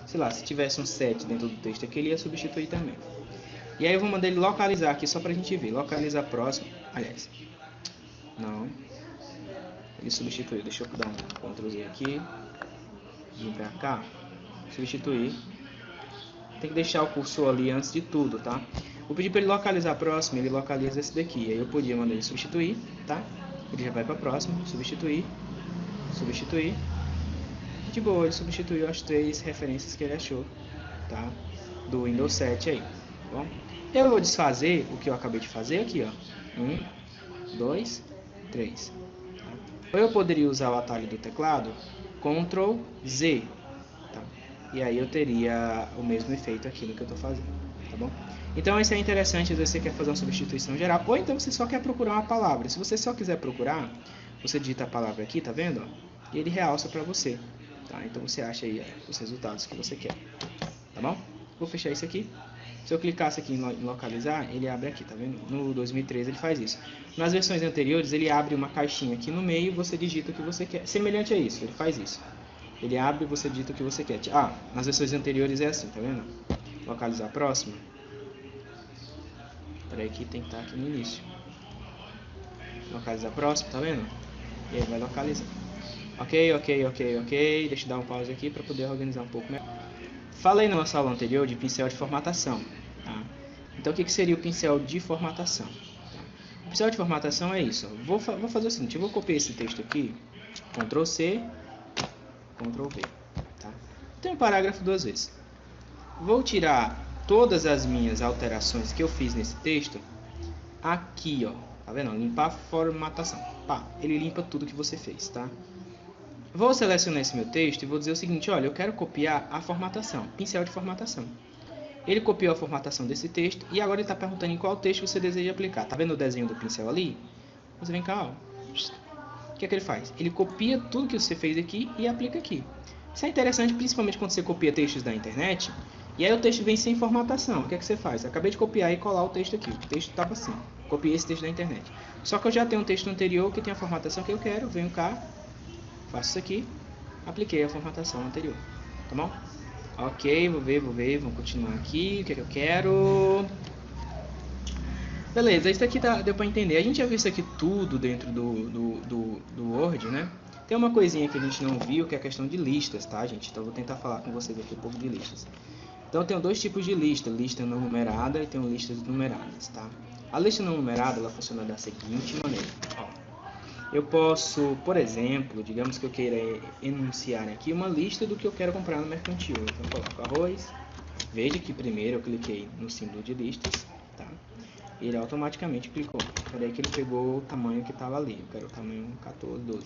sei lá, se tivesse um 7 dentro do texto aqui, ele ia substituir também. E aí eu vou mandar ele localizar aqui só pra gente ver. Localizar próximo. Aliás, não. Ele substituiu. Deixa eu dar um Ctrl Z aqui. Vim pra cá. Substituir. Tem que deixar o cursor ali antes de tudo, tá? Vou pedir para ele localizar próximo, ele localiza esse daqui. Aí eu podia mandar ele substituir, tá? Ele já vai para próximo, substituir, substituir. De boa, ele substituiu as 3 referências que ele achou, tá? Do Windows 7 aí, tá bom? Eu vou desfazer o que eu acabei de fazer aqui, ó. 1, 2, 3. Tá? Ou eu poderia usar o atalho do teclado, Ctrl Z. E aí eu teria o mesmo efeito aqui no que eu estou fazendo, tá bom? Então isso é interessante, às vezes você quer fazer uma substituição geral, ou então você só quer procurar uma palavra. Se você só quiser procurar, você digita a palavra aqui, tá vendo? E ele realça para você, tá? Então você acha aí os resultados que você quer, tá bom? Vou fechar isso aqui. Se eu clicasse aqui em localizar, ele abre aqui, tá vendo? No 2013 ele faz isso. Nas versões anteriores ele abre uma caixinha aqui no meio e você digita o que você quer. Semelhante a isso, ele faz isso. Ele abre e você digita o que você quer. Ah, nas versões anteriores é assim, tá vendo? Localizar próximo. Peraí que tem que estar aqui no início. Localizar próximo, tá vendo? E aí vai localizar. Ok. Deixa eu dar um pause aqui para poder organizar um pouco melhor. Falei na nossa aula anterior de pincel de formatação. Tá? Então o que seria o pincel de formatação? Tá? O pincel de formatação é isso. Vou fazer o seguinte, eu vou copiar esse texto aqui, Ctrl C, Ctrl V, tá? Tem um parágrafo 2 vezes. Vou tirar todas as minhas alterações que eu fiz nesse texto aqui, ó. Tá vendo? Limpar formatação. Pá, ele limpa tudo que você fez, tá? Vou selecionar esse meu texto e vou dizer o seguinte, olha, eu quero copiar a formatação, pincel de formatação. Ele copiou a formatação desse texto e agora ele está perguntando em qual texto você deseja aplicar. Tá vendo o desenho do pincel ali? Você vem cá, ó. O que é que ele faz? Ele copia tudo que você fez aqui e aplica aqui. Isso é interessante, principalmente quando você copia textos da internet, e aí o texto vem sem formatação. O que é que você faz? Eu acabei de copiar e colar o texto aqui. O texto estava assim. Copiei esse texto da internet. Só que eu já tenho um texto anterior que tem a formatação que eu quero. Venho cá, faço isso aqui, apliquei a formatação anterior. Tá bom? Ok, vou ver, vamos continuar aqui. O que é que eu quero? Beleza, isso aqui deu pra entender. A gente já viu isso aqui tudo dentro do Word, né? Tem uma coisinha que a gente não viu, que é a questão de listas, tá, gente? Então eu vou tentar falar com vocês aqui um pouco de listas. Então eu tenho 2 tipos de lista, lista não numerada e tenho listas numeradas, tá? A lista não numerada, ela funciona da seguinte maneira. Ó, eu posso, por exemplo, digamos que eu queira enunciar aqui uma lista do que eu quero comprar no mercantil. Então eu coloco arroz. Veja que primeiro eu cliquei no símbolo de listas, tá? E ele automaticamente clicou. Peraí que ele pegou o tamanho que estava ali. Eu quero o tamanho 14, 12.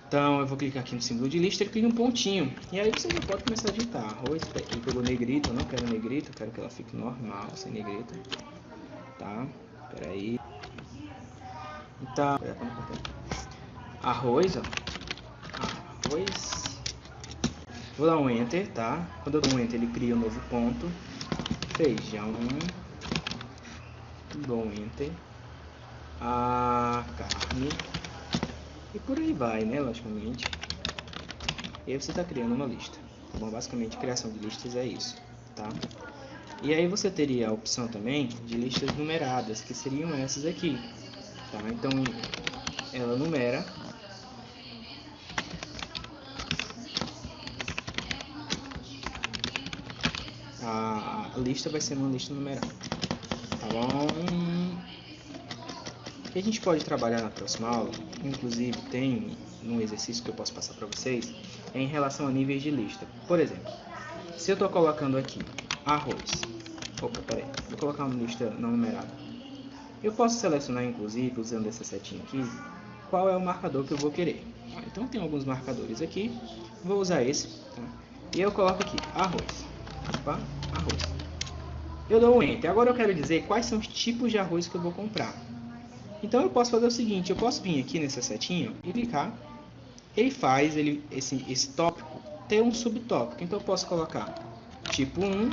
Então eu vou clicar aqui no símbolo de lista, ele clica um pontinho. E aí você já pode começar a digitar. Arroz, ele pegou negrito, eu não quero negrito, eu quero que ela fique normal, sem negrito. Tá? Peraí. Então, arroz, ó. Arroz. Vou dar um Enter, tá? Quando eu dou um Enter, ele cria um novo ponto. Feijão. Dou um Enter. A carne. E por aí vai, né? Logicamente. E aí você está criando uma lista. Tá bom? Basicamente, criação de listas é isso, tá? E aí você teria a opção também de listas numeradas, que seriam essas aqui, tá? Então, ela numera. A lista vai ser uma lista numerada, tá bom? O que a gente pode trabalhar na próxima aula, inclusive tem um exercício que eu posso passar para vocês, é em relação a níveis de lista. Por exemplo, se eu estou colocando aqui arroz, vou colocar uma lista não numerada. Eu posso selecionar, inclusive, usando essa setinha aqui, qual é o marcador que eu vou querer. Então tem alguns marcadores aqui, vou usar esse, tá? E eu coloco aqui arroz. Opa, arroz. Eu dou um Enter. Agora eu quero dizer quais são os tipos de arroz que eu vou comprar. Então eu posso fazer o seguinte, eu posso vir aqui nessa setinha e clicar. Ele faz esse tópico ter um subtópico. Então eu posso colocar tipo 1,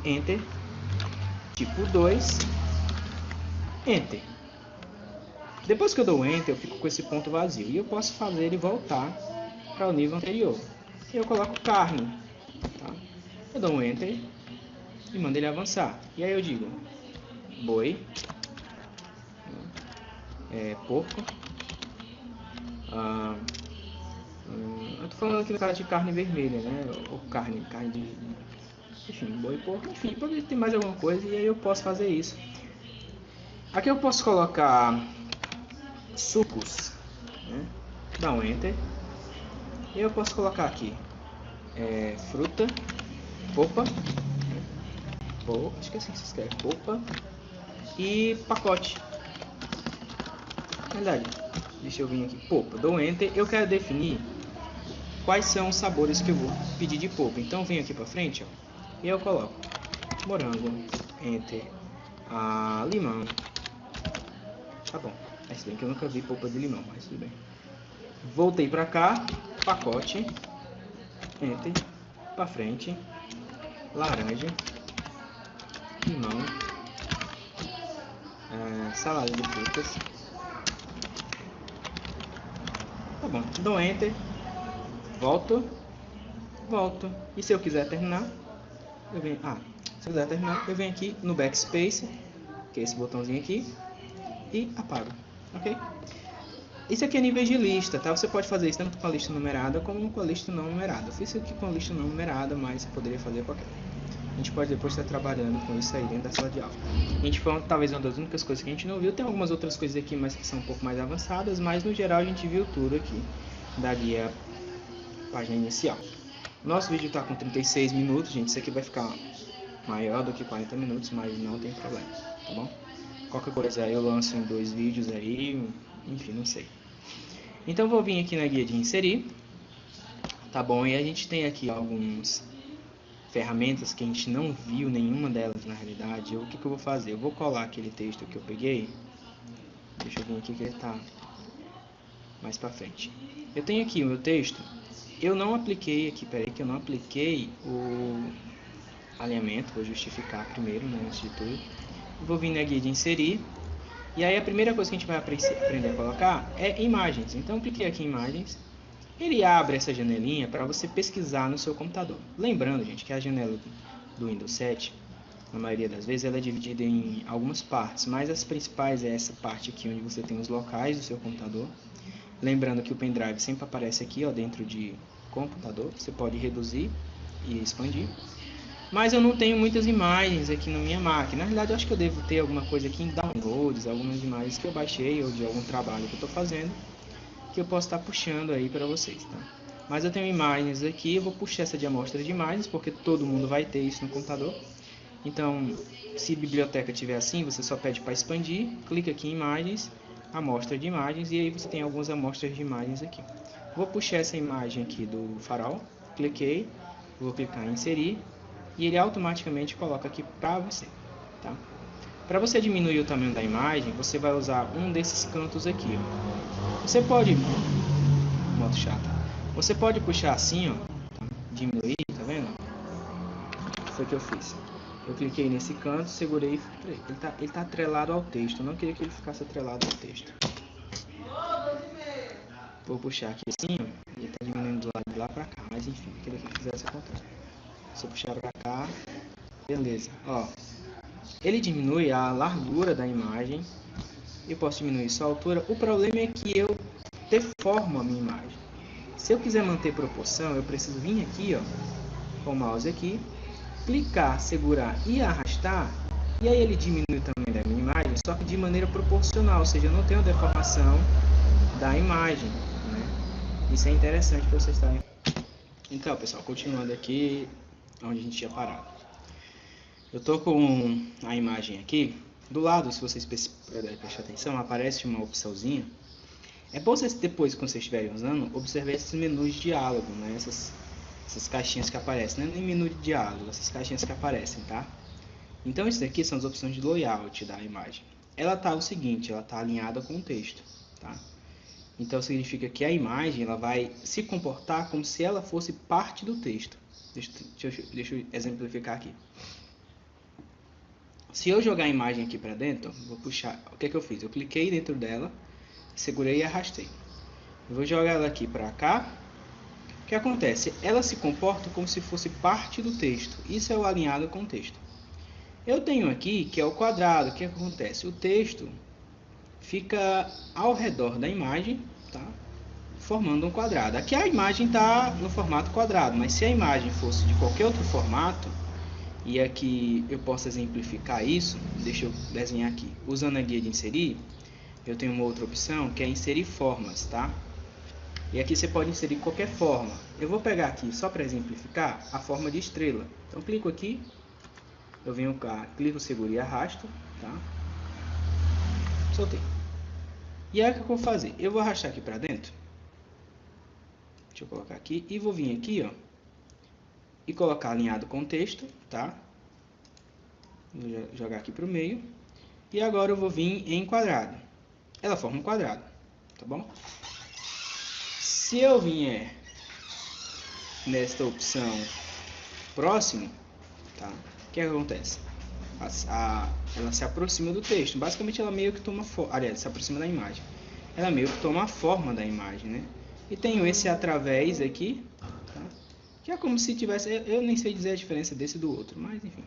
Enter, tipo 2, Enter. Depois que eu dou Enter, eu fico com esse ponto vazio. E eu posso fazer ele voltar para o nível anterior. E eu coloco carne. Tá? Eu dou um Enter, e mando ele avançar. E aí eu digo boi, porco. Eu tô falando aqui no caso de carne vermelha, né? Ou carne de... Enfim, boi, porco, enfim, pode ter mais alguma coisa e aí eu posso fazer isso. Aqui eu posso colocar sucos, né? Dá um enter. E eu posso colocar aqui fruta, polpa, acho que é assim que se escreve, polpa e pacote. Na verdade, deixa eu vir aqui, polpa, dou enter. Eu quero definir quais são os sabores que eu vou pedir de polpa. Então venho aqui para frente, ó, e eu coloco morango, enter, limão. Tá bom, se bem que eu nunca vi polpa de limão, mas tudo bem. Voltei para cá, pacote, enter, para frente, laranja, limão, salada de frutas. Tá bom, dou enter, volto. E se eu quiser terminar, eu venho, eu venho aqui no backspace, que é esse botãozinho aqui, e apago, ok? Isso aqui é nível de lista, tá? Você pode fazer isso tanto com a lista numerada como com a lista não numerada. Eu fiz isso aqui com a lista não numerada, mas você poderia fazer qualquer. A gente pode depois estar trabalhando com isso aí dentro da sala de aula. A gente foi talvez uma das únicas coisas que a gente não viu. Tem algumas outras coisas aqui, mas que são um pouco mais avançadas, mas no geral a gente viu tudo aqui da guia página inicial. Nosso vídeo está com 36 minutos, gente. Isso aqui vai ficar maior do que 40 minutos, mas não tem problema, tá bom? Qualquer coisa aí eu lanço em 2 vídeos aí, enfim, não sei. Então vou vir aqui na guia de inserir, tá bom? E a gente tem aqui algumas ferramentas que a gente não viu nenhuma delas na realidade. O que eu vou fazer? Eu vou colar aquele texto que eu peguei. Deixa eu vir aqui que ele tá mais pra frente. Eu tenho aqui o meu texto. Eu não apliquei aqui, peraí que eu não apliquei o alinhamento. Vou justificar primeiro, né, antes de tudo. Vou vir na guia de inserir. E aí a primeira coisa que a gente vai aprender a colocar é imagens. Então eu cliquei aqui em imagens. Ele abre essa janelinha para você pesquisar no seu computador. Lembrando, gente, que a janela do Windows 7, na maioria das vezes, ela é dividida em algumas partes, mas as principais é essa parte aqui onde você tem os locais do seu computador. Lembrando que o pendrive sempre aparece aqui, ó, dentro de computador. Você pode reduzir e expandir. Mas eu não tenho muitas imagens aqui na minha máquina. Na realidade, eu acho que eu devo ter alguma coisa aqui em downloads, algumas imagens que eu baixei ou de algum trabalho que eu estou fazendo, que eu posso estar puxando aí para vocês, tá? Mas eu tenho imagens aqui, eu vou puxar essa de amostra de imagens, porque todo mundo vai ter isso no computador. Então, se a biblioteca tiver assim, você só pede para expandir, clica aqui em imagens, amostra de imagens, e aí você tem algumas amostras de imagens aqui. Vou puxar essa imagem aqui do farol, cliquei, vou clicar em inserir, e ele automaticamente coloca aqui para você, tá? Para você diminuir o tamanho da imagem, você vai usar um desses cantos aqui, ó. Você pode, moto chata, você pode puxar assim, ó, tá? Diminuir, tá vendo? Foi o que eu fiz. Eu cliquei nesse canto, segurei, ele tá atrelado ao texto. Eu não queria que ele ficasse atrelado ao texto. Vou puxar aqui assim, ó, ele tá diminuindo do lado de lá para cá, mas enfim, eu queria que ele fizesse o contrário. Se eu puxar para cá, beleza, ó. Ele diminui a largura da imagem. Eu posso diminuir sua altura. O problema é que eu deformo a minha imagem. Se eu quiser manter proporção, eu preciso vir aqui, ó, com o mouse aqui, clicar, segurar e arrastar, e aí ele diminui o tamanho da minha imagem, só que de maneira proporcional, ou seja, eu não tenho deformação da imagem, né? Isso é interessante para vocês estarem. Então, pessoal, continuando aqui onde a gente tinha parado. Eu tô com a imagem aqui. Do lado, se vocês prestarem atenção, aparece uma opçãozinha. É bom vocês depois, quando vocês estiverem usando, observar esses menus de diálogo, né? Essas caixinhas que aparecem. Não é nem menu de diálogo, essas caixinhas que aparecem, tá? Então, isso aqui são as opções de layout da imagem. Ela tá o seguinte, ela tá alinhada com o texto, tá? Então, significa que a imagem ela vai se comportar como se ela fosse parte do texto. Deixa eu exemplificar aqui. Se eu jogar a imagem aqui para dentro, vou puxar. O que eu fiz? Eu cliquei dentro dela, segurei e arrastei. Eu vou jogar ela aqui para cá. O que acontece? Ela se comporta como se fosse parte do texto. Isso é o alinhado com o texto. Eu tenho aqui que é o quadrado. O que acontece? O texto fica ao redor da imagem, tá? Formando um quadrado. Aqui a imagem está no formato quadrado, mas se a imagem fosse de qualquer outro formato, e aqui eu posso exemplificar isso, deixa eu desenhar aqui. Usando a guia de inserir, eu tenho uma outra opção que é inserir formas, tá? E aqui você pode inserir qualquer forma. Eu vou pegar aqui, só para exemplificar, a forma de estrela. Então clico aqui, eu venho cá, clico, seguro e arrasto, tá? Soltei. E aí o que eu vou fazer? Eu vou arrastar aqui para dentro. Deixa eu colocar aqui e vou vir aqui, ó, e colocar alinhado com o texto, tá? Vou jogar aqui para o meio. E agora eu vou vir em quadrado. Ela forma um quadrado, tá bom? Se eu vier nesta opção próximo, tá? O que acontece? Ela se aproxima do texto. Basicamente ela meio que toma forma, aliás, se aproxima da imagem. Ela meio que toma a forma da imagem, né? E tenho esse através aqui, tá? Que é como se tivesse, eu nem sei dizer a diferença desse do outro, mas enfim.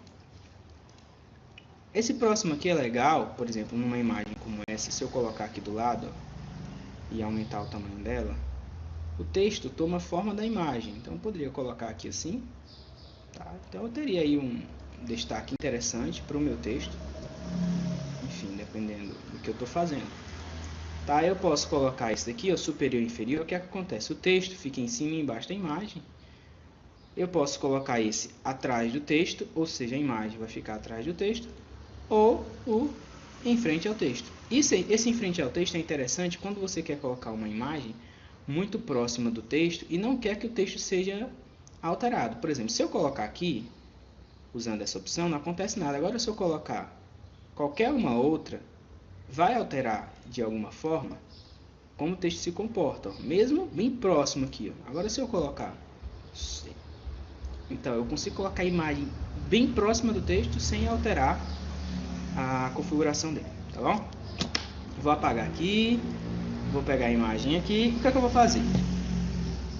Esse próximo aqui é legal, por exemplo, numa imagem como essa, se eu colocar aqui do lado, ó, e aumentar o tamanho dela, o texto toma a forma da imagem. Então eu poderia colocar aqui assim, tá? Então eu teria aí um destaque interessante para o meu texto. Enfim, dependendo do que eu estou fazendo. Tá? Eu posso colocar esse daqui, ó, superior e inferior. O que é que acontece? O texto fica em cima e embaixo da imagem. Eu posso colocar esse atrás do texto, ou seja, a imagem vai ficar atrás do texto, ou o em frente ao texto. Esse em frente ao texto é interessante quando você quer colocar uma imagem muito próxima do texto e não quer que o texto seja alterado. Por exemplo, se eu colocar aqui, usando essa opção, não acontece nada. Agora, se eu colocar qualquer uma outra, vai alterar de alguma forma como o texto se comporta, ó, mesmo bem próximo aqui, ó. Agora, se eu colocar, então eu consigo colocar a imagem bem próxima do texto sem alterar a configuração dele, tá bom? Vou apagar aqui, vou pegar a imagem aqui. O que é que eu vou fazer?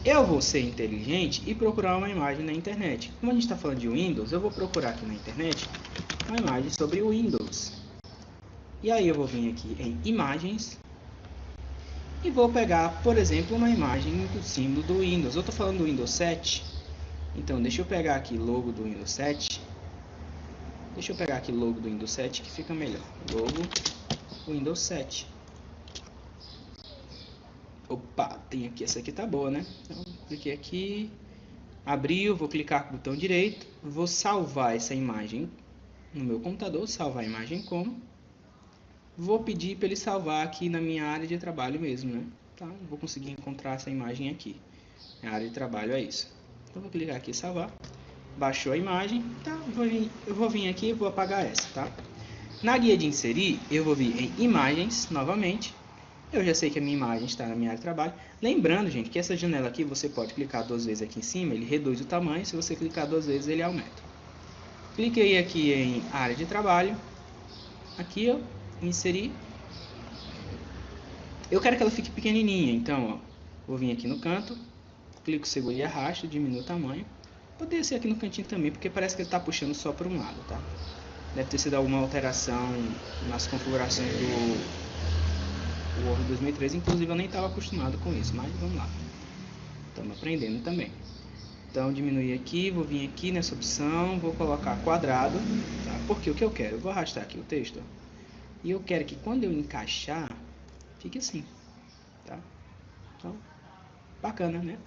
Eu vou ser inteligente e procurar uma imagem na internet. Como a gente está falando de Windows, eu vou procurar aqui na internet uma imagem sobre o Windows. E aí eu vou vir aqui em imagens e vou pegar, por exemplo, uma imagem do símbolo do Windows. Eu estou falando do Windows 7, então deixa eu pegar aqui logo do Windows 7. Deixa eu pegar aqui logo do Windows 7 que fica melhor. Logo Windows 7. Opa, tem aqui, essa aqui tá boa, né? Então, cliquei aqui, abriu, vou clicar com o botão direito, vou salvar essa imagem no meu computador, salvar a imagem como. Vou pedir para ele salvar aqui na minha área de trabalho mesmo, né? Tá? Vou conseguir encontrar essa imagem aqui. A área de trabalho é isso. Então, vou clicar aqui em salvar. Baixou a imagem, tá? Eu vou vir aqui e vou apagar essa, tá? Na guia de inserir, eu vou vir em imagens novamente. Eu já sei que a minha imagem está na minha área de trabalho. Lembrando, gente, que essa janela aqui você pode clicar 2 vezes aqui em cima, ele reduz o tamanho. Se você clicar 2 vezes, ele aumenta. Cliquei aqui em área de trabalho. Aqui, ó, inserir. Eu quero que ela fique pequenininha, então, ó, vou vir aqui no canto, clico, seguro e arrasto, diminuo o tamanho. Poderia ser aqui no cantinho também, porque parece que ele está puxando só para um lado, tá? Deve ter sido alguma alteração nas configurações do Word 2013, inclusive eu nem estava acostumado com isso, mas vamos lá. Estamos aprendendo também. Então, diminuir aqui, vou vir aqui nessa opção, vou colocar quadrado, tá? Porque o que eu quero? Eu vou arrastar aqui o texto, ó, e eu quero que quando eu encaixar, fique assim, tá? Então, bacana, né?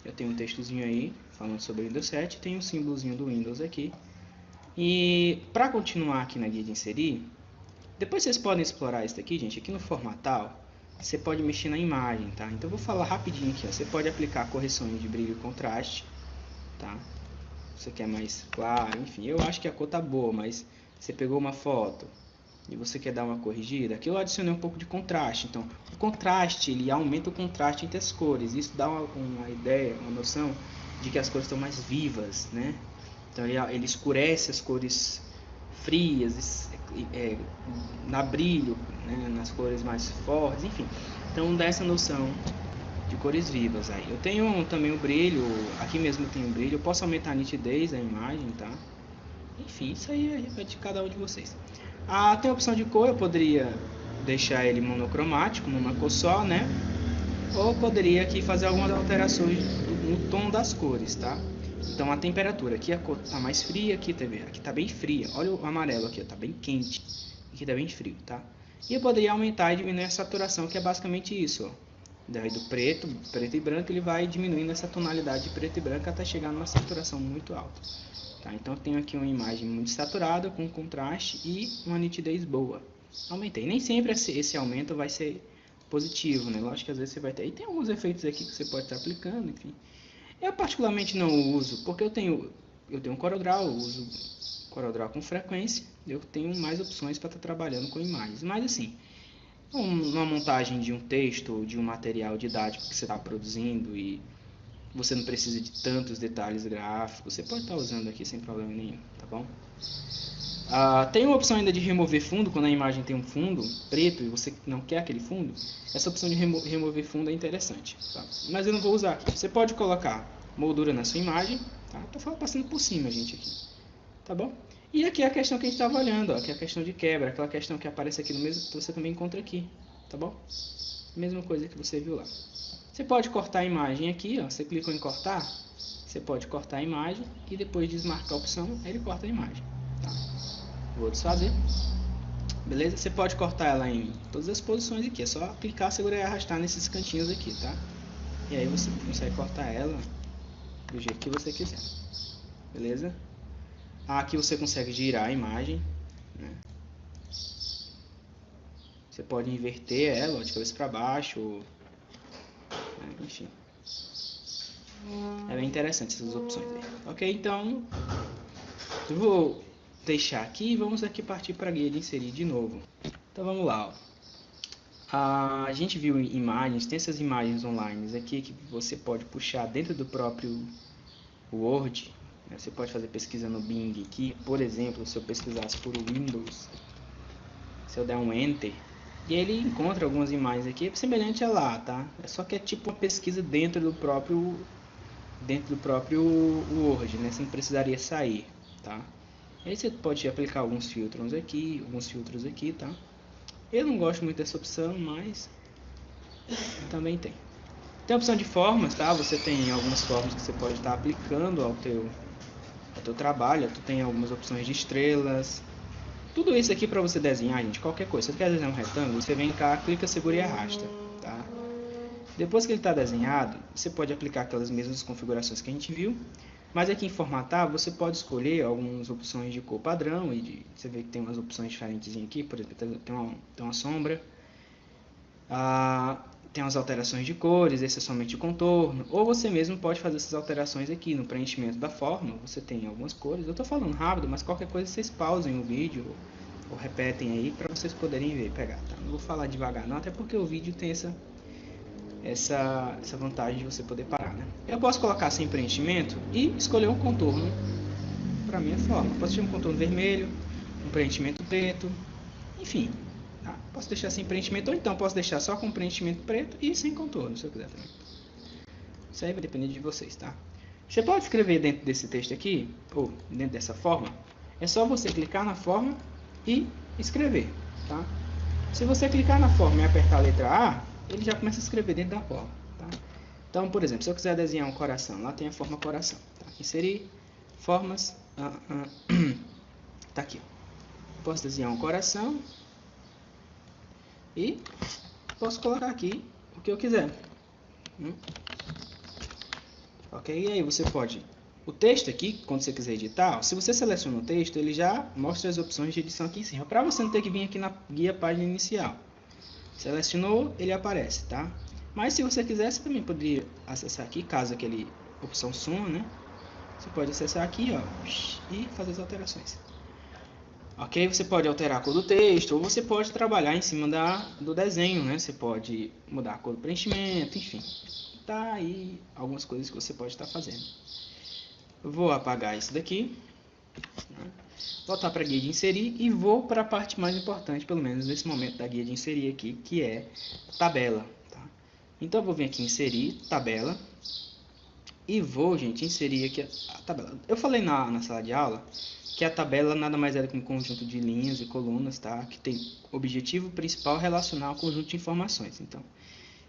Eu tenho um textozinho aí, falando sobre o Windows 7, tem um símbolozinho do Windows aqui. E para continuar aqui na guia de inserir, depois vocês podem explorar isso aqui, gente. Aqui no formatal, você pode mexer na imagem, tá? Então eu vou falar rapidinho aqui, ó. Você pode aplicar correções de brilho e contraste, tá? Você quer mais claro, enfim. Eu acho que a cor tá boa, mas você pegou uma foto e você quer dar uma corrigida. Aqui eu adicionei um pouco de contraste. Então, o contraste, ele aumenta o contraste entre as cores. Isso dá uma ideia, uma noção de que as cores estão mais vivas, né? Então, ele escurece as cores frias, na brilho, né, nas cores mais fortes, enfim. Então dá essa noção de cores vivas aí. Eu tenho também o brilho, aqui mesmo tem o brilho, eu posso aumentar a nitidez da imagem, tá? Enfim, isso aí é de cada um de vocês. Tem a opção de cor, eu poderia deixar ele monocromático, numa cor só, né? Ou poderia aqui fazer algumas alterações no tom das cores, tá? Então a temperatura, aqui a cor tá mais fria, aqui tá bem fria. Olha o amarelo aqui, tá bem quente. Aqui tá bem frio, tá? E eu poderia aumentar e diminuir a saturação, que é basicamente isso, ó. Daí do preto e branco, ele vai diminuindo essa tonalidade de preto e branco até chegar numa saturação muito alta. Tá? Então eu tenho aqui uma imagem muito saturada, com contraste e uma nitidez boa. Aumentei. Nem sempre esse aumento vai ser positivo, né? Lógico que às vezes você vai ter. E tem alguns efeitos aqui que você pode estar aplicando, enfim. Eu particularmente não uso, porque eu tenho um CorelDRAW, eu uso CorelDRAW com frequência. Eu tenho mais opções para estar trabalhando com imagens. Mas assim, uma montagem de um texto ou de um material didático que você está produzindo e você não precisa de tantos detalhes gráficos, você pode estar usando aqui sem problema nenhum, tá bom? Tem uma opção ainda de remover fundo, quando a imagem tem um fundo preto e você não quer aquele fundo, essa opção de remover fundo é interessante, tá? Mas eu não vou usar aqui. Você pode colocar moldura na sua imagem, tá? Tô passando por cima, gente, aqui, tá bom? E aqui é a questão que a gente estava olhando, ó, que é a questão de quebra, aquela questão que aparece aqui no mesmo, que você também encontra aqui, tá bom? Mesma coisa que você viu lá. Você pode cortar a imagem aqui, ó, você clicou em cortar, você pode cortar a imagem e depois desmarcar a opção, ele corta a imagem, tá? Vou desfazer, beleza? Você pode cortar ela em todas as posições aqui, é só clicar, segurar e arrastar nesses cantinhos aqui, tá? E aí você consegue cortar ela do jeito que você quiser, beleza? Aqui você consegue girar a imagem, né? Você pode inverter ela de cabeça para baixo, né? Enfim. É bem interessante essas opções aí. Ok, então eu vou deixar aqui e vamos aqui partir para a guia de inserir de novo. Então vamos lá, ó. A gente viu imagens, tem essas imagens online aqui que você pode puxar dentro do próprio Word. Você pode fazer pesquisa no Bing aqui, por exemplo, se eu pesquisasse por Windows, se eu der um Enter, e ele encontra algumas imagens aqui semelhante a lá, tá? É só que é tipo uma pesquisa dentro do próprio Word, né? Você não precisaria sair, tá? Aí você pode aplicar alguns filtros aqui, tá? Eu não gosto muito dessa opção, mas também tem. Tem a opção de formas, tá? Você tem algumas formas que você pode estar aplicando ao teu trabalho. Tu tem algumas opções de estrelas. Tudo isso aqui para você desenhar, gente, qualquer coisa. Se você quer desenhar um retângulo, você vem cá, clica, segura e arrasta, tá? Depois que ele está desenhado, você pode aplicar aquelas mesmas configurações que a gente viu. Mas aqui em formatar, você pode escolher algumas opções de cor padrão. Você vê que tem umas opções diferentes aqui. Por exemplo, tem uma sombra. Tem as alterações de cores, esse é somente o contorno, ou você mesmo pode fazer essas alterações aqui no preenchimento da forma. Você tem algumas cores, eu estou falando rápido, mas qualquer coisa vocês pausem o vídeo ou repetem aí para vocês poderem ver e pegar, tá? Não vou falar devagar não, até porque o vídeo tem essa vantagem de você poder parar, né? Eu posso colocar sem preenchimento e escolher um contorno para minha forma. Posso ter um contorno vermelho, um preenchimento preto, enfim. Tá? Posso deixar sem preenchimento, ou então posso deixar só com preenchimento preto e sem contorno, se eu quiser também. Isso aí vai depender de vocês, tá? Você pode escrever dentro desse texto aqui, ou dentro dessa forma, é só você clicar na forma e escrever, tá? Se você clicar na forma e apertar a letra A, ele já começa a escrever dentro da forma, tá? Então, por exemplo, se eu quiser desenhar um coração, lá tem a forma coração, tá? Inserir, formas, tá aqui, ó. Posso desenhar um coração e posso colocar aqui o que eu quiser. Ok? E aí você pode... O texto aqui, quando você quiser editar, ó, se você seleciona o texto, ele já mostra as opções de edição aqui em cima, para você não ter que vir aqui na guia página inicial. Selecionou, ele aparece, tá? Mas se você quiser, você também poderia acessar aqui, caso aquele opção suma, né? Você pode acessar aqui, ó, e fazer as alterações. Ok? Você pode alterar a cor do texto, ou você pode trabalhar em cima do desenho, né? Você pode mudar a cor do preenchimento, enfim. Tá aí algumas coisas que você pode estar fazendo. Eu vou apagar isso daqui, né? Voltar para a guia de inserir e vou para a parte mais importante, pelo menos nesse momento da guia de inserir aqui, que é tabela. Tá? Então eu vou vir aqui em inserir tabela. E vou, gente, inserir aqui a tabela. Eu falei na sala de aula que a tabela nada mais é do que um conjunto de linhas e colunas, tá? Que tem objetivo principal relacionar o conjunto de informações. Então,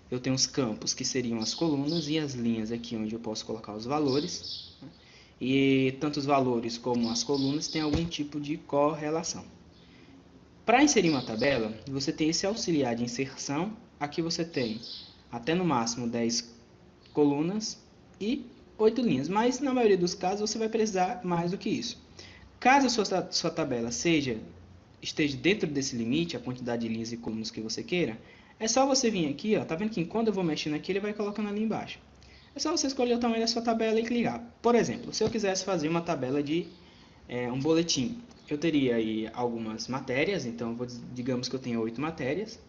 eu tenho os campos, que seriam as colunas, e as linhas aqui onde eu posso colocar os valores. Né? E tanto os valores como as colunas têm algum tipo de correlação. Para inserir uma tabela, você tem esse auxiliar de inserção. Aqui você tem até no máximo 10 colunas e 8 linhas, mas na maioria dos casos você vai precisar mais do que isso. Caso a sua tabela esteja dentro desse limite, a quantidade de linhas e colunas que você queira, é só você vir aqui, ó, tá vendo que quando eu vou mexendo aqui, ele vai colocando ali embaixo. É só você escolher o tamanho da sua tabela e clicar. Por exemplo, se eu quisesse fazer uma tabela de um boletim, eu teria aí algumas matérias, então digamos que eu tenho 8 matérias,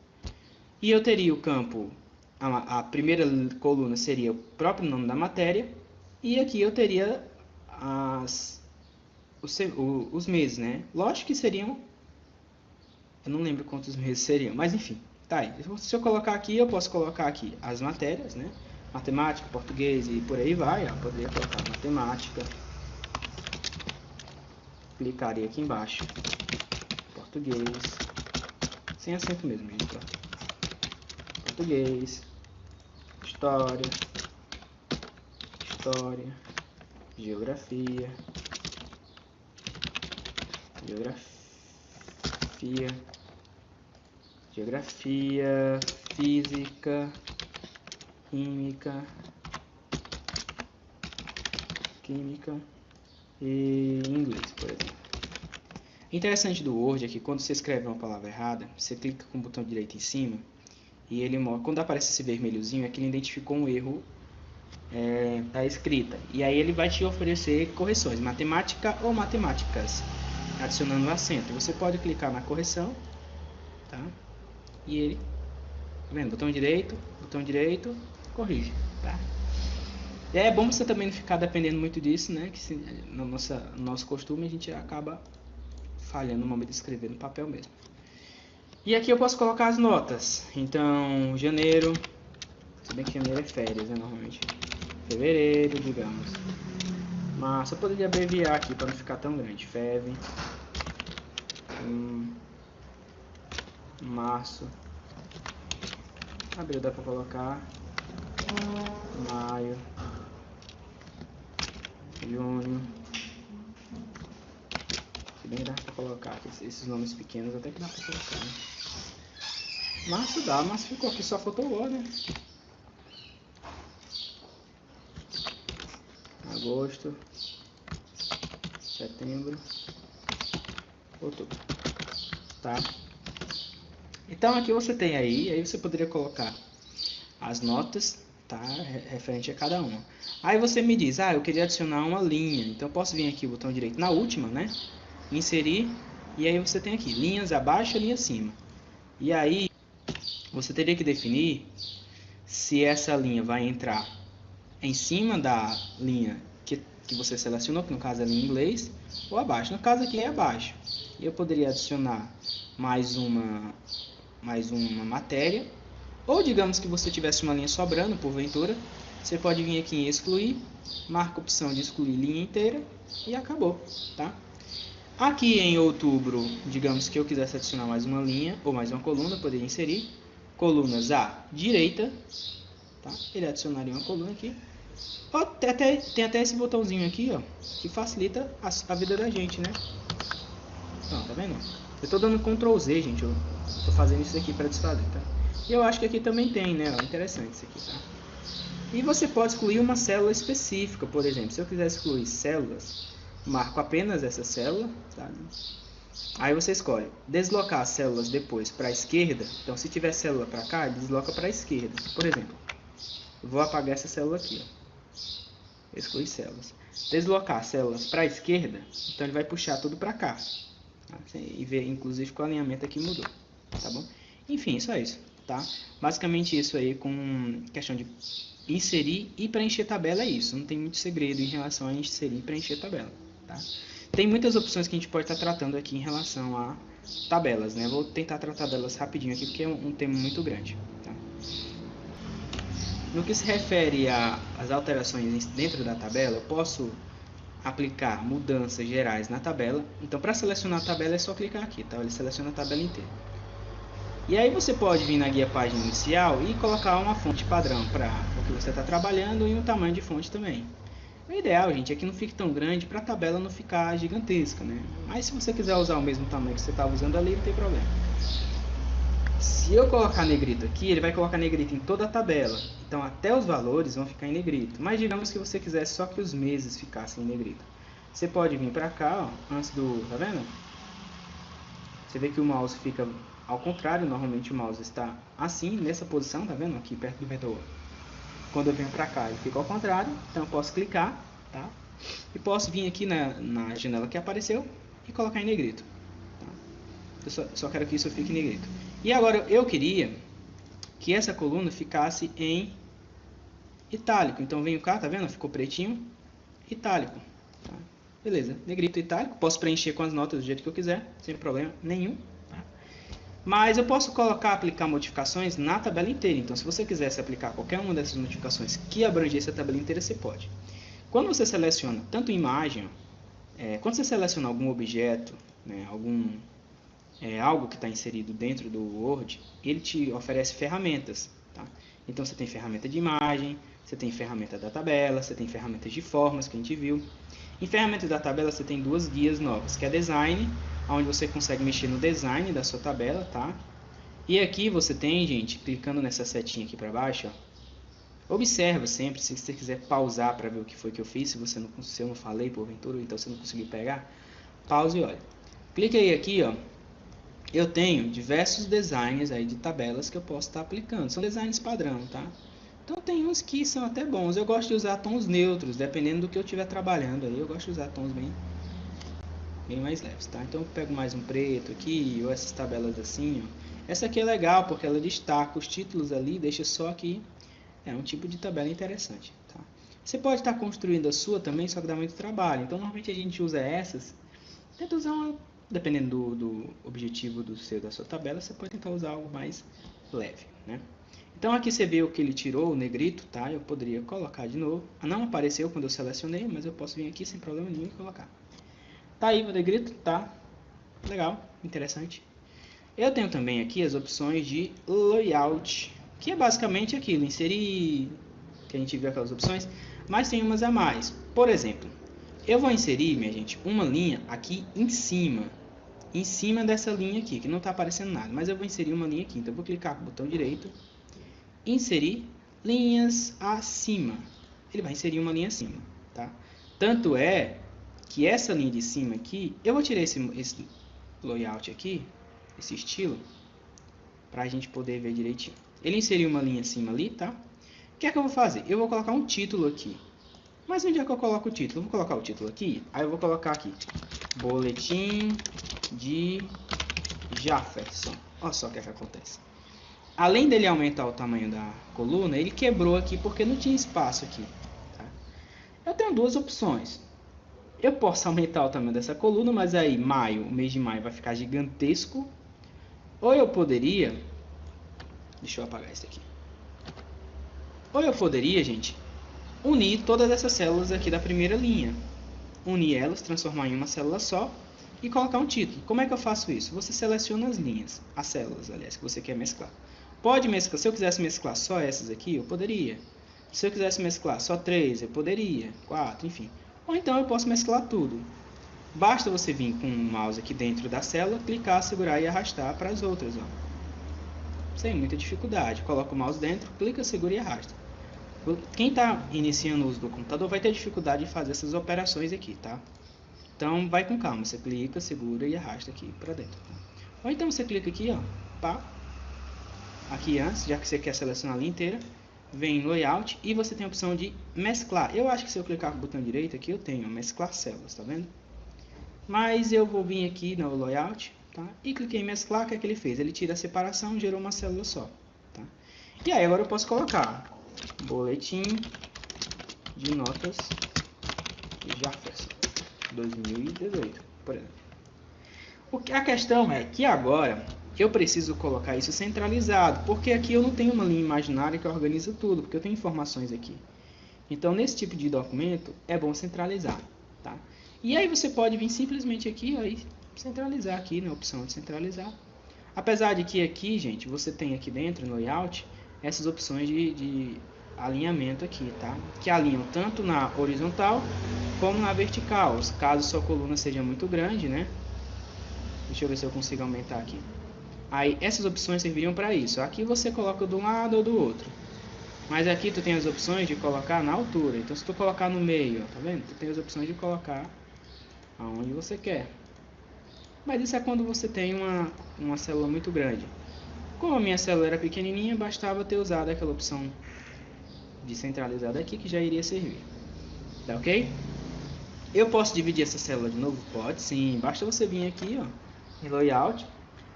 e eu teria o campo, a primeira coluna seria o próprio nome da matéria, e aqui eu teria os meses, né? Lógico que seriam, eu não lembro quantos meses seriam, mas enfim, tá aí. Se eu colocar aqui, eu posso colocar aqui as matérias, né? Matemática, português e por aí vai, ó. Poderia colocar matemática, clicaria aqui embaixo, português, sem acento mesmo, gente, ó. Português, história, geografia, física, química e inglês, por exemplo. Interessante do Word é que quando você escreve uma palavra errada, você clica com o botão direito em cima e ele mostra, quando aparece esse vermelhozinho, é que ele identificou um erro da escrita. E aí ele vai te oferecer correções, matemática ou matemáticas, adicionando um acento. Você pode clicar na correção, tá? E ele, tá vendo? Botão direito, corrige, tá? E é bom você também não ficar dependendo muito disso, né? Que no nosso costume a gente acaba falhando no momento de escrever no papel mesmo. E aqui eu posso colocar as notas. Então, janeiro, se bem que janeiro é férias, né, normalmente. Fevereiro, digamos. Março, eu poderia abreviar aqui para não ficar tão grande. Feve. Março. Abril dá para colocar. Maio. Junho. Se bem que dá para colocar aqui, esses nomes pequenos até que dá para colocar, né? Março dá, mas ficou aqui, só faltou o O, né? Agosto, setembro, outubro, tá? Então aqui você tem aí você poderia colocar as notas, tá? Referente a cada uma. Aí você me diz, eu queria adicionar uma linha, então eu posso vir aqui, botão direito na última, né? Inserir, e aí você tem aqui, linhas abaixo e linha acima. E aí, você teria que definir se essa linha vai entrar em cima da linha que você selecionou, que no caso é a linha em inglês, ou abaixo. No caso aqui é abaixo. E eu poderia adicionar mais uma matéria, ou digamos que você tivesse uma linha sobrando, porventura, você pode vir aqui em excluir, marca a opção de excluir linha inteira e acabou, tá? Aqui em outubro, digamos que eu quisesse adicionar mais uma linha ou mais uma coluna, eu poderia inserir colunas à direita, tá? Ele adicionaria uma coluna aqui. Tem até esse botãozinho aqui, ó, que facilita a vida da gente, né? Então, tá vendo? Eu tô dando Ctrl Z, gente, eu tô fazendo isso aqui para desfazer, tá? E eu acho que aqui também tem, né? Ó, interessante isso aqui, tá? E você pode excluir uma célula específica, por exemplo, se eu quiser excluir células, marco apenas essa célula, tá? Aí você escolhe deslocar as células depois para a esquerda. Então, se tiver célula para cá, ele desloca para a esquerda. Por exemplo, eu vou apagar essa célula aqui, ó. Excluir células. Deslocar células para a esquerda, então ele vai puxar tudo para cá. Tá? E ver, inclusive, que o alinhamento aqui mudou, tá bom? Enfim, só isso, tá? Basicamente isso aí com questão de inserir e preencher tabela é isso. Não tem muito segredo em relação a inserir e preencher tabela, tá? Tem muitas opções que a gente pode estar tratando aqui em relação a tabelas, né? Vou tentar tratar delas rapidinho aqui porque é um tema muito grande, tá? No que se refere às alterações dentro da tabela, eu posso aplicar mudanças gerais na tabela. Então, para selecionar a tabela é só clicar aqui, tá? Ele seleciona a tabela inteira. E aí você pode vir na guia página inicial e colocar uma fonte padrão para o que você está trabalhando e um tamanho de fonte também. O ideal, gente, é que não fique tão grande para a tabela não ficar gigantesca, né? Mas se você quiser usar o mesmo tamanho que você estava usando ali, não tem problema. Se eu colocar negrito aqui, ele vai colocar negrito em toda a tabela. Então até os valores vão ficar em negrito. Mas digamos que você quisesse só que os meses ficassem em negrito. Você pode vir para cá, ó, antes do... Tá vendo? Você vê que o mouse fica ao contrário. Normalmente o mouse está assim, nessa posição, tá vendo? Aqui perto do vetor. Quando eu venho para cá, ele fica ao contrário. Então eu posso clicar, tá? E posso vir aqui na janela que apareceu e colocar em negrito. Tá? Eu só quero que isso fique em negrito. E agora eu queria que essa coluna ficasse em itálico. Então venho cá, tá vendo? Ficou pretinho, itálico. Tá? Beleza, negrito itálico. Posso preencher com as notas do jeito que eu quiser, sem problema nenhum. Tá? Mas eu posso aplicar modificações na tabela inteira. Então se você quisesse aplicar qualquer uma dessas modificações que abrangesse a tabela inteira, você pode. Quando você seleciona tanto imagem, quando você seleciona algum objeto, né, algo que está inserido dentro do Word, ele te oferece ferramentas. Tá? Então você tem ferramenta de imagem, você tem ferramenta da tabela, você tem ferramentas de formas que a gente viu. Em ferramentas da tabela você tem duas guias novas, que é Design, onde você consegue mexer no design da sua tabela. Tá? E aqui você tem, gente, clicando nessa setinha aqui para baixo, ó, observa sempre, se você quiser pausar para ver o que foi que eu fiz, se eu não falei porventura, então você não conseguiu pegar, pause e olha. Clique aí aqui, ó. Eu tenho diversos designs aí de tabelas que eu posso estar aplicando. São designs padrão, tá? Então tem uns que são até bons. Eu gosto de usar tons neutros, dependendo do que eu estiver trabalhando aí. Eu gosto de usar tons bem mais leves, tá? Então eu pego mais um preto aqui, ou essas tabelas assim, ó. Essa aqui é legal porque ela destaca os títulos ali, deixa só aqui. É um tipo de tabela interessante, tá? Você pode estar construindo a sua também, só que dá muito trabalho. Então normalmente a gente usa essas. Tenta usar uma... Dependendo do objetivo da sua tabela, você pode tentar usar algo mais leve, né? Então aqui você vê o que ele tirou, o negrito, tá? Eu poderia colocar de novo. Não apareceu quando eu selecionei, mas eu posso vir aqui sem problema nenhum e colocar. Tá aí o negrito, tá? Legal, interessante. Eu tenho também aqui as opções de layout, que é basicamente aquilo, inserir, que a gente viu aquelas opções, mas tem umas a mais. Por exemplo, eu vou inserir, minha gente, uma linha aqui em cima dessa linha aqui, que não está aparecendo nada, mas eu vou inserir uma linha aqui. Então eu vou clicar com o botão direito, inserir linhas acima. Ele vai inserir uma linha acima, tá? Tanto é que essa linha de cima aqui, eu vou tirar esse layout aqui, esse estilo, para a gente poder ver direitinho. Ele inseriu uma linha acima ali, tá? O que é que eu vou fazer? Eu vou colocar um título aqui. Mas onde é que eu coloco o título? Eu vou colocar o título aqui, aí eu vou colocar aqui, Boletim de Jefferson. Olha só o que é que acontece. Além dele aumentar o tamanho da coluna, ele quebrou aqui porque não tinha espaço aqui. Tá? Eu tenho duas opções. Eu posso aumentar o tamanho dessa coluna, mas aí o mês de maio vai ficar gigantesco. Ou eu poderia... Deixa eu apagar isso aqui. Ou eu poderia, gente, unir todas essas células aqui da primeira linha. Unir elas, transformar em uma célula só e colocar um título. Como é que eu faço isso? Você seleciona as linhas, as células, aliás, que você quer mesclar. Pode mesclar, se eu quisesse mesclar só essas aqui, eu poderia. Se eu quisesse mesclar só 3, eu poderia. 4, enfim. Ou então eu posso mesclar tudo. Basta você vir com o mouse aqui dentro da célula, clicar, segurar e arrastar para as outras. Ó. Sem muita dificuldade. Coloca o mouse dentro, clica, segura e arrasta. Quem está iniciando o uso do computador vai ter dificuldade de fazer essas operações aqui, tá? Então vai com calma, você clica, segura e arrasta aqui para dentro. Tá? Ou então você clica aqui, ó, pá, aqui antes, já que você quer selecionar a linha inteira, vem em Layout e você tem a opção de mesclar. Eu acho que se eu clicar com o botão direito aqui, eu tenho mesclar células, tá vendo? Mas eu vou vir aqui no Layout, tá? E cliquei em mesclar, o que é que ele fez? Ele tira a separação, gerou uma célula só, tá? E aí agora eu posso colocar Boletim de Notas de Jefferson 2018, por exemplo. A questão é que agora eu preciso colocar isso centralizado, porque aqui eu não tenho uma linha imaginária que organiza tudo, porque eu tenho informações aqui. Então, nesse tipo de documento, é bom centralizar, tá? E aí você pode vir simplesmente aqui, ó, e centralizar aqui, na opção de centralizar. Apesar de que aqui, gente, você tem aqui dentro, no layout, essas opções de alinhamento aqui, tá? Que alinham tanto na horizontal, como na vertical, caso sua coluna seja muito grande, né? Deixa eu ver se eu consigo aumentar aqui. Aí, essas opções serviriam para isso. Aqui você coloca de um lado ou do outro. Mas aqui tu tem as opções de colocar na altura. Então, se tu colocar no meio, tá vendo? Tu tem as opções de colocar aonde você quer. Mas isso é quando você tem uma célula muito grande. Como a minha célula era pequenininha, bastava ter usado aquela opção de centralizada aqui, que já iria servir. Tá ok? Eu posso dividir essa célula de novo? Pode sim. Basta você vir aqui, ó, em layout.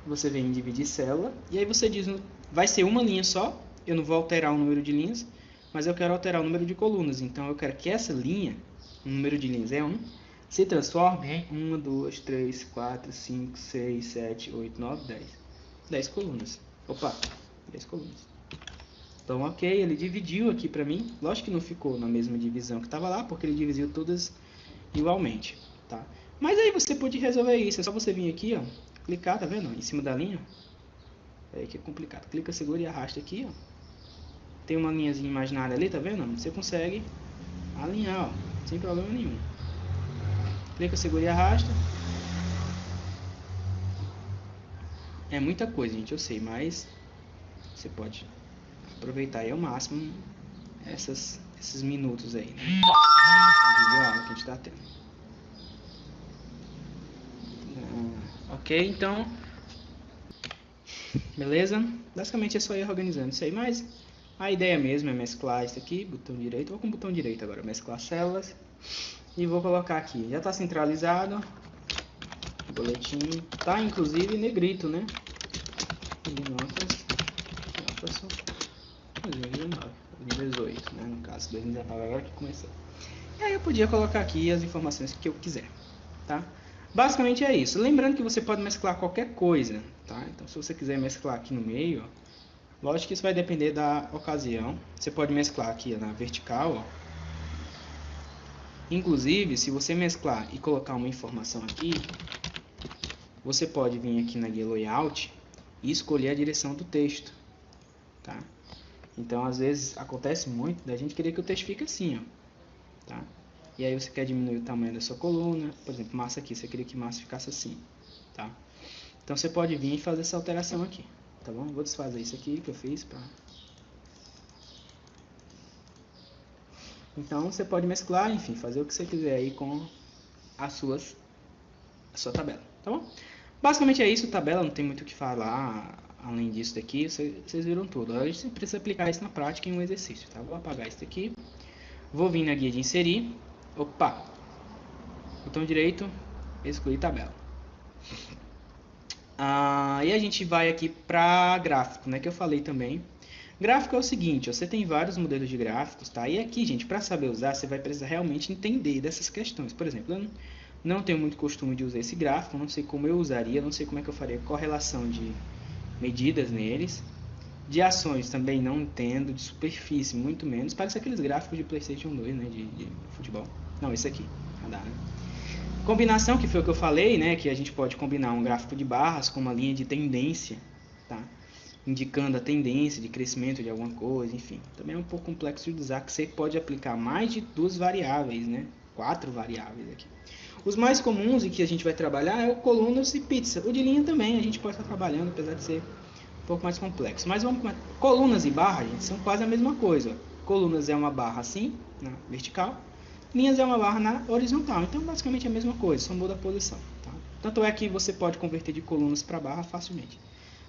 Você vem em dividir célula. E aí você diz, vai ser uma linha só. Eu não vou alterar o número de linhas, mas eu quero alterar o número de colunas. Então eu quero que essa linha, o número de linhas é 1, se transforme em 1, 2, 3, 4, 5, 6, 7, 8, 9, 10. 10 colunas. Opa, 10 colunas. Então, ok, ele dividiu aqui para mim. Lógico que não ficou na mesma divisão que estava lá, porque ele dividiu todas igualmente, tá? Mas aí você pode resolver isso. É só você vir aqui, ó, clicar, tá vendo? Em cima da linha. É aí que é complicado. Clica, segura e arrasta aqui, ó. Tem uma linhazinha imaginária ali, tá vendo? Você consegue alinhar, ó, sem problema nenhum. Clica, segura e arrasta. É muita coisa, gente, eu sei, mas você pode aproveitar aí ao máximo esses minutos aí, né? De aula que a gente está tendo. Ok, então, beleza? Basicamente é só ir organizando isso aí, mas a ideia mesmo é mesclar isso aqui, botão direito, vou com o botão direito agora, mesclar células, e vou colocar aqui, já está centralizado, o boletim, tá inclusive negrito, né? De notas 2018, né? No caso, 2019 agora que começou. E aí eu podia colocar aqui as informações que eu quiser, tá? Basicamente é isso. Lembrando que você pode mesclar qualquer coisa, tá? Então, se você quiser mesclar aqui no meio, ó, lógico que isso vai depender da ocasião. Você pode mesclar aqui na vertical, ó. Inclusive, se você mesclar e colocar uma informação aqui, você pode vir aqui na guia layout e escolher a direção do texto, tá? Então, às vezes, acontece muito da gente querer que o texto fique assim, ó, tá? E aí você quer diminuir o tamanho da sua coluna, por exemplo, massa aqui, você queria que massa ficasse assim, tá? Então, você pode vir e fazer essa alteração aqui, tá bom? Vou desfazer isso aqui que eu fiz pra... Então, você pode mesclar, enfim, fazer o que você quiser aí com a sua tabela, tá bom? Basicamente é isso, tabela, não tem muito o que falar além disso daqui, vocês viram tudo. A gente precisa aplicar isso na prática em um exercício, tá? Vou apagar isso daqui, vou vir na guia de inserir, opa, botão direito, excluir tabela. E a gente vai aqui para gráfico, né, que eu falei também. Gráfico é o seguinte, ó, você tem vários modelos de gráficos, tá? E aqui, gente, para saber usar, você vai precisar realmente entender dessas questões. Por exemplo, eu não tenho muito costume de usar esse gráfico, não sei como eu usaria, não sei como é que eu faria correlação de medidas neles. De ações também não entendo, de superfície muito menos. Parece aqueles gráficos de PlayStation 2, né, de futebol. Não, esse aqui, radar, né? Combinação, que foi o que eu falei, né, que a gente pode combinar um gráfico de barras com uma linha de tendência, tá? Indicando a tendência de crescimento de alguma coisa, enfim. Também é um pouco complexo de usar, que você pode aplicar mais de 2 variáveis, né? 4 variáveis aqui. Os mais comuns e que a gente vai trabalhar é o colunas e pizza. O de linha também a gente pode estar trabalhando, apesar de ser um pouco mais complexo. Mas vamos começar. Colunas e barras, gente, são quase a mesma coisa. Colunas é uma barra assim, na vertical. Linhas é uma barra na horizontal. Então, basicamente é a mesma coisa, só muda a posição. Tá? Tanto é que você pode converter de colunas para barra facilmente.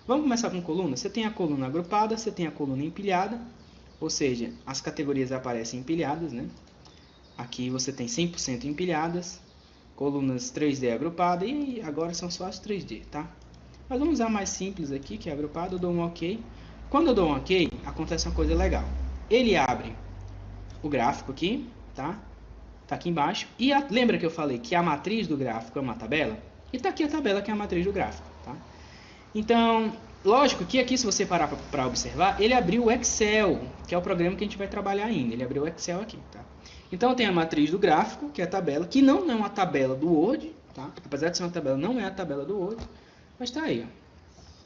Vamos começar com coluna. Você tem a coluna agrupada, você tem a coluna empilhada, ou seja, as categorias aparecem empilhadas, né? Aqui você tem 100% empilhadas, colunas 3D agrupada e agora são só as 3D, tá? Mas vamos usar mais simples aqui, que é agrupado, eu dou um OK. Quando eu dou um OK, acontece uma coisa legal. Ele abre o gráfico aqui, tá? Tá aqui embaixo. E lembra que eu falei que a matriz do gráfico é uma tabela? E tá aqui a tabela que é a matriz do gráfico, tá? Então, lógico que aqui, se você parar para observar, ele abriu o Excel, que é o programa que a gente vai trabalhar ainda. Ele abriu o Excel aqui, tá? Então, tem a matriz do gráfico, que é a tabela, que não é uma tabela do Word, tá? Apesar de ser uma tabela, não é a tabela do Word, mas tá aí, ó.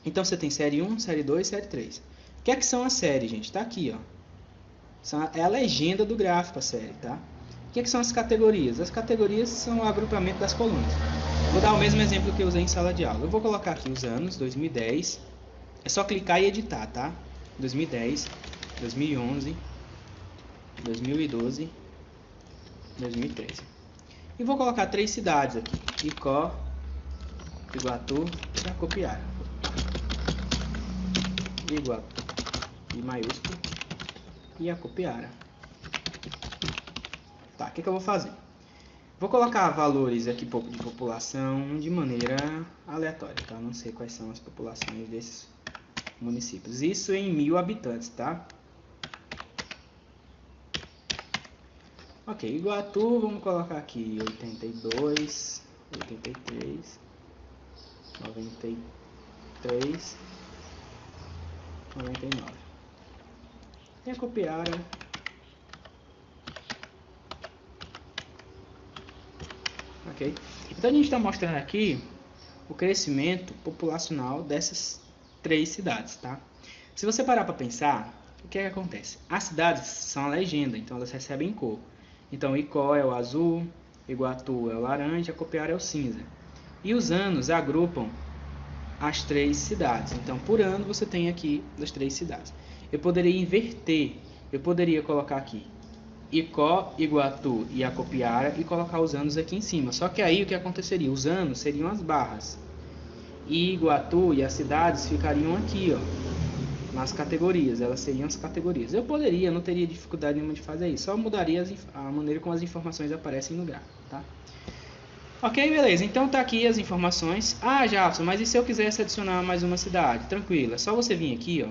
Então, você tem série 1, série 2, série 3. O que é que são as séries, gente? Tá aqui, ó. É a legenda do gráfico, a série, tá? O que é que são as categorias? As categorias são o agrupamento das colunas. Vou dar o mesmo exemplo que eu usei em sala de aula. Eu vou colocar aqui os anos, 2010. É só clicar e editar, tá? 2010, 2011, 2012, 2013. E vou colocar 3 cidades aqui. Icó, Iguatu e Acopiara. Iguatu, I maiúsculo, e Acopiara. Tá, o que eu vou fazer? Vou colocar valores aqui de população de maneira aleatória, tá? Não sei quais são as populações desses municípios. Isso em 1000 habitantes, tá? Ok, Iguatu, vamos colocar aqui 82, 83, 93, 99. E Acopiara, ok? Então a gente está mostrando aqui o crescimento populacional dessas 3 cidades, tá? Se você parar para pensar, o que é que acontece? As cidades são a legenda, então elas recebem cor. Então, Icó é o azul, Iguatu é o laranja, Acopiara é o cinza. E os anos agrupam as 3 cidades. Então, por ano, você tem aqui as 3 cidades. Eu poderia inverter. Eu poderia colocar aqui Icó, Iguatu e Acopiara e colocar os anos aqui em cima. Só que aí o que aconteceria? Os anos seriam as barras. E Iguatu e as cidades ficariam aqui, ó, nas categorias, elas seriam as categorias. Eu poderia, não teria dificuldade nenhuma de fazer isso, só mudaria a maneira como as informações aparecem no gráfico, tá? Ok, beleza, então tá aqui as informações. Ah, Jafson, mas e se eu quisesse adicionar mais uma cidade? Tranquilo, é só você vir aqui, ó,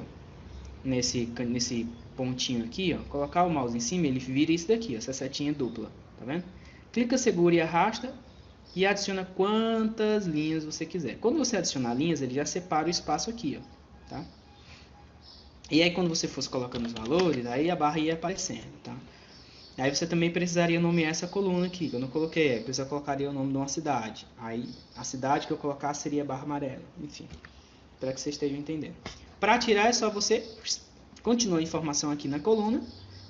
nesse pontinho aqui, ó, colocar o mouse em cima, ele vira isso daqui, ó, essa setinha dupla, tá vendo? Clica, segura e arrasta e adiciona quantas linhas você quiser. Quando você adicionar linhas, ele já separa o espaço aqui, ó, tá? E aí quando você fosse colocando os valores, aí a barra ia aparecendo, tá? Aí você também precisaria nomear essa coluna aqui, que eu não coloquei, depois eu colocaria o nome de uma cidade. Aí a cidade que eu colocasse seria barra amarela, enfim. Espero que vocês estejam entendendo. Para tirar é só você continuar a informação aqui na coluna,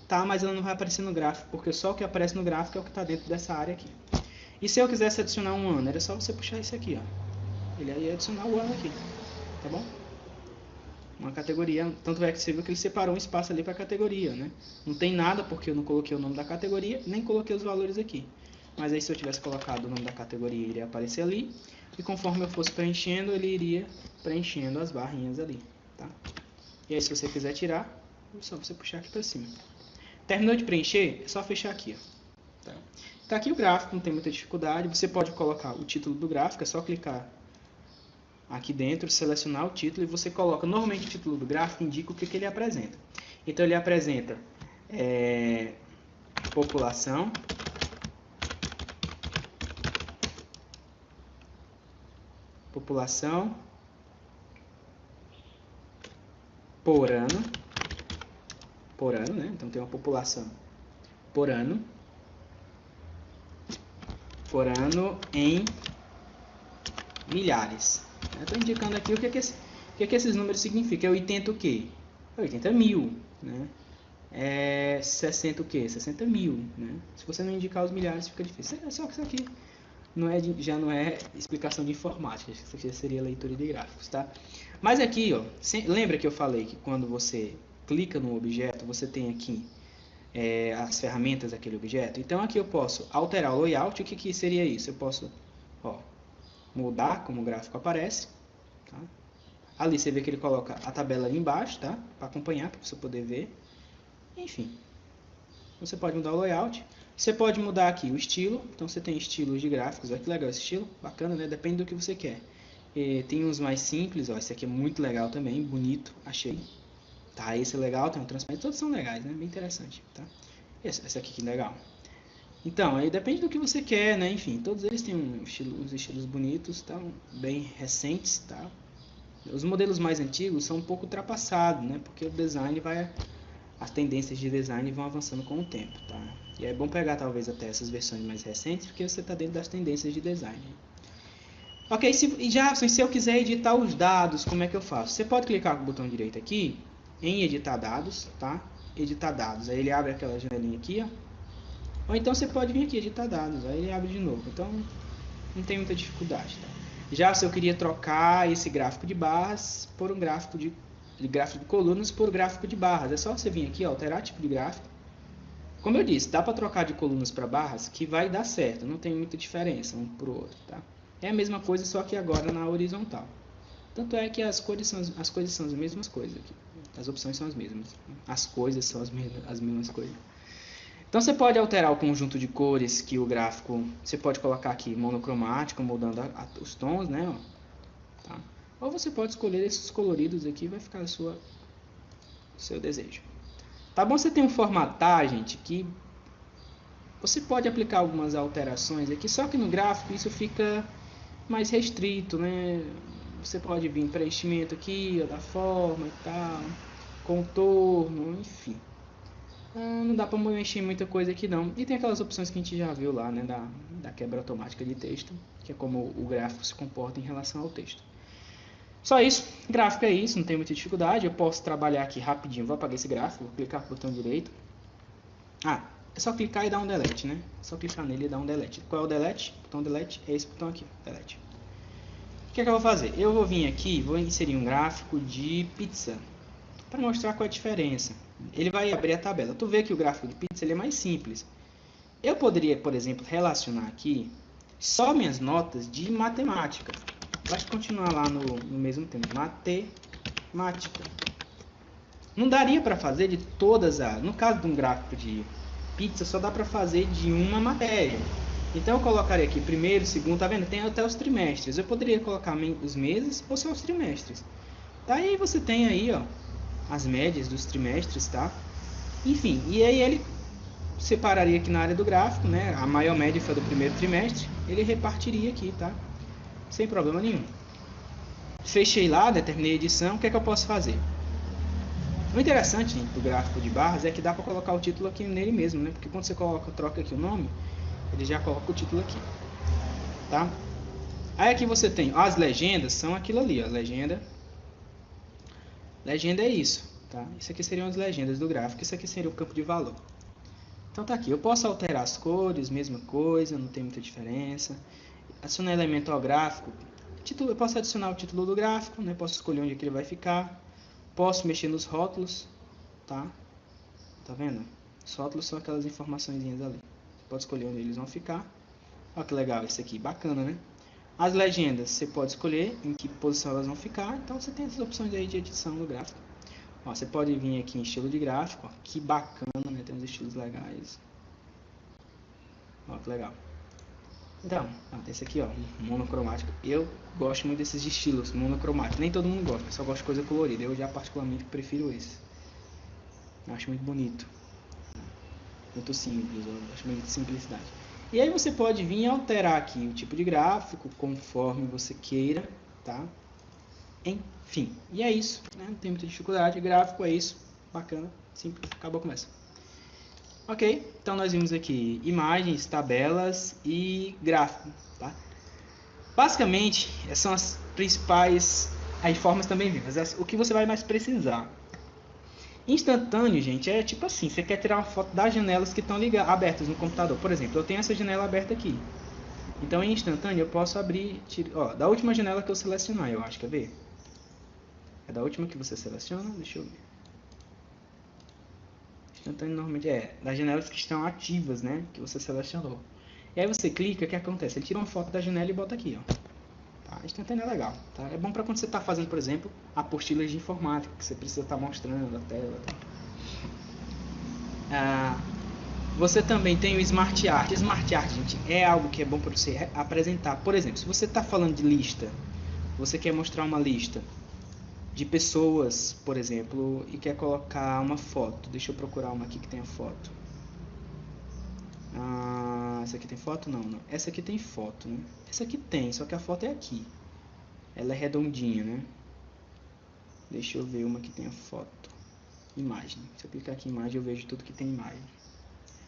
tá? Mas ela não vai aparecer no gráfico, porque só o que aparece no gráfico é o que está dentro dessa área aqui. E se eu quisesse adicionar um ano, era só você puxar isso aqui, ó. Ele ia adicionar o ano aqui, tá bom? Uma categoria, tanto é que você viu que ele separou um espaço ali para categoria, né? Não tem nada porque eu não coloquei o nome da categoria, nem coloquei os valores aqui. Mas aí se eu tivesse colocado o nome da categoria, ele iria aparecer ali, e conforme eu fosse preenchendo, ele iria preenchendo as barrinhas ali, tá? E aí se você quiser tirar, é só você puxar aqui para cima. Terminou de preencher, é só fechar aqui, ó. Tá? Tá aqui o gráfico, não tem muita dificuldade. Você pode colocar o título do gráfico, é só clicar aqui dentro, selecionar o título e você coloca, normalmente o título do gráfico indica o que ele apresenta. Então ele apresenta população, por ano, né? Então tem uma população por ano em milhares. Estou indicando aqui o que esses números significam. É 80 o quê? 80 mil, né? 60 o quê? 60 mil, né? Se você não indicar os milhares, fica difícil. Só que isso aqui já não é explicação de informática, isso aqui seria leitura de gráficos, tá? Mas aqui, ó, lembra que eu falei que quando você clica no objeto, você tem aqui as ferramentas daquele objeto? Então aqui eu posso alterar o layout. O que seria isso? Eu posso, ó, mudar como o gráfico aparece, tá? Ali você vê que ele coloca a tabela ali embaixo, tá? Para acompanhar, para você poder ver. Enfim, você pode mudar o layout. Você pode mudar aqui o estilo. Então você tem estilos de gráficos. Olha que legal esse estilo, bacana, né? Depende do que você quer. Tem uns mais simples, ó, esse aqui é muito legal também, bonito, achei. Tá, esse é legal, tem um transparente, todos são legais, né? Bem interessante, tá? Esse aqui que legal. Então, aí depende do que você quer, né? Enfim, todos eles têm uns estilos bonitos, tá? Bem recentes, tá? Os modelos mais antigos são um pouco ultrapassados, né? Porque o design as tendências de design vão avançando com o tempo, tá? E é bom pegar talvez até essas versões mais recentes, porque você está dentro das tendências de design. Ok, se eu quiser editar os dados, como é que eu faço? Você pode clicar com o botão direito aqui em editar dados, tá? Editar dados, aí ele abre aquela janelinha aqui, ó. Ou então você pode vir aqui editar dados, aí ele abre de novo. Então não tem muita dificuldade, tá? Já se eu queria trocar esse gráfico de barras por um gráfico de colunas por gráfico de barras, é só você vir aqui, ó, alterar tipo de gráfico. Como eu disse, dá para trocar de colunas para barras que vai dar certo, não tem muita diferença um para o outro, tá? É a mesma coisa, só que agora na horizontal. Tanto é que as coisas são as mesmas coisas aqui. As opções são as mesmas. As coisas são as mesmas coisas. Então você pode alterar o conjunto de cores que o gráfico... Você pode colocar aqui monocromático, mudando os tons, né? Ó, tá? Ou você pode escolher esses coloridos aqui, vai ficar o seu desejo. Tá bom? Você tem um formatar, gente, que você pode aplicar algumas alterações aqui, só que no gráfico isso fica mais restrito, né? Você pode vir preenchimento aqui, ó, da forma e tal, contorno, enfim. Não dá para mexer muita coisa aqui não. E tem aquelas opções que a gente já viu lá, né? Da quebra automática de texto, que é como o gráfico se comporta em relação ao texto. Só isso, gráfico é isso, não tem muita dificuldade. Eu posso trabalhar aqui rapidinho, vou apagar esse gráfico, vou clicar com o botão direito. É só clicar e dar um delete, né? É só clicar nele e dar um delete. Qual é o delete? O botão delete é esse botão aqui, delete. O que é que eu vou fazer? Eu vou vir aqui, vou inserir um gráfico de pizza, para mostrar qual é a diferença. Ele vai abrir a tabela. Tu vê que o gráfico de pizza ele é mais simples. Eu poderia, por exemplo, relacionar aqui só minhas notas de matemática. Vai continuar lá no mesmo tema, matemática. Não daria para fazer de todas as... No caso de um gráfico de pizza, só dá para fazer de uma matéria. Então eu colocaria aqui primeiro, segundo, tá vendo? Tem até os trimestres. Eu poderia colocar os meses ou só os trimestres. Tá? E aí você tem aí, ó, as médias dos trimestres, tá? Enfim, e aí ele separaria aqui na área do gráfico, né? A maior média foi do primeiro trimestre, ele repartiria aqui, tá? Sem problema nenhum. Fechei lá, determinei a edição, o que é que eu posso fazer? O interessante do gráfico de barras é que dá para colocar o título aqui nele mesmo, né? Porque quando você troca aqui o nome, ele já coloca o título aqui, tá? Aí aqui você tem as legendas, são aquilo ali, ó, legenda é isso, tá? Isso aqui seriam as legendas do gráfico, isso aqui seria o campo de valor. Então tá aqui, eu posso alterar as cores, mesma coisa, não tem muita diferença. Adicionar elemento ao gráfico, eu posso adicionar o título do gráfico, né? Posso escolher onde é que ele vai ficar. Posso mexer nos rótulos, tá? Tá vendo? Os rótulos são aquelas informaçõezinhas ali. Você pode escolher onde eles vão ficar. Olha que legal esse aqui, bacana, né? As legendas, você pode escolher em que posição elas vão ficar. Então você tem essas opções aí de edição no gráfico. Ó, você pode vir aqui em estilo de gráfico, ó, que bacana, né? Tem uns estilos legais. Ó, que legal. Então, tem esse aqui, ó, monocromático. Eu gosto muito desses estilos monocromáticos. Nem todo mundo gosta, só gosto de coisa colorida. Eu já particularmente prefiro esse. Eu acho muito bonito. Muito simples, eu acho muito de simplicidade. E aí você pode vir alterar aqui o tipo de gráfico conforme você queira, tá? Enfim, e é isso, né? Não tem muita dificuldade. Gráfico é isso, bacana, simples, acabou a conversa. Ok, então nós vimos aqui imagens, tabelas e gráfico, tá? Basicamente, essas são as principais, as formas também vivas, o que você vai mais precisar. Instantâneo, gente, é tipo assim, você quer tirar uma foto das janelas que estão abertas no computador. Por exemplo, eu tenho essa janela aberta aqui. Então, em instantâneo, eu posso abrir, ó, da última janela que eu selecionar, eu acho, quer ver? É da última que você seleciona, deixa eu ver. Instantâneo normalmente é das janelas que estão ativas, né? Que você selecionou. E aí você clica, o que acontece? Ele tira uma foto da janela e bota aqui, ó. Tá? Instantâneo é legal, tá? É bom para quando você está fazendo, por exemplo, apostilas de informática, que você precisa estar mostrando a tela. Tá? Você também tem o Smart Art. Smart Art, gente, é algo que é bom para você apresentar. Por exemplo, se você está falando de lista, você quer mostrar uma lista de pessoas, por exemplo, e quer colocar uma foto. Deixa eu procurar uma aqui que tenha foto. Essa aqui tem foto? Não. Essa aqui tem foto, né? Essa aqui tem, só que a foto é aqui. Ela é redondinha, né? Deixa eu ver uma que tenha foto. Imagem. Se eu clicar aqui em imagem, eu vejo tudo que tem imagem.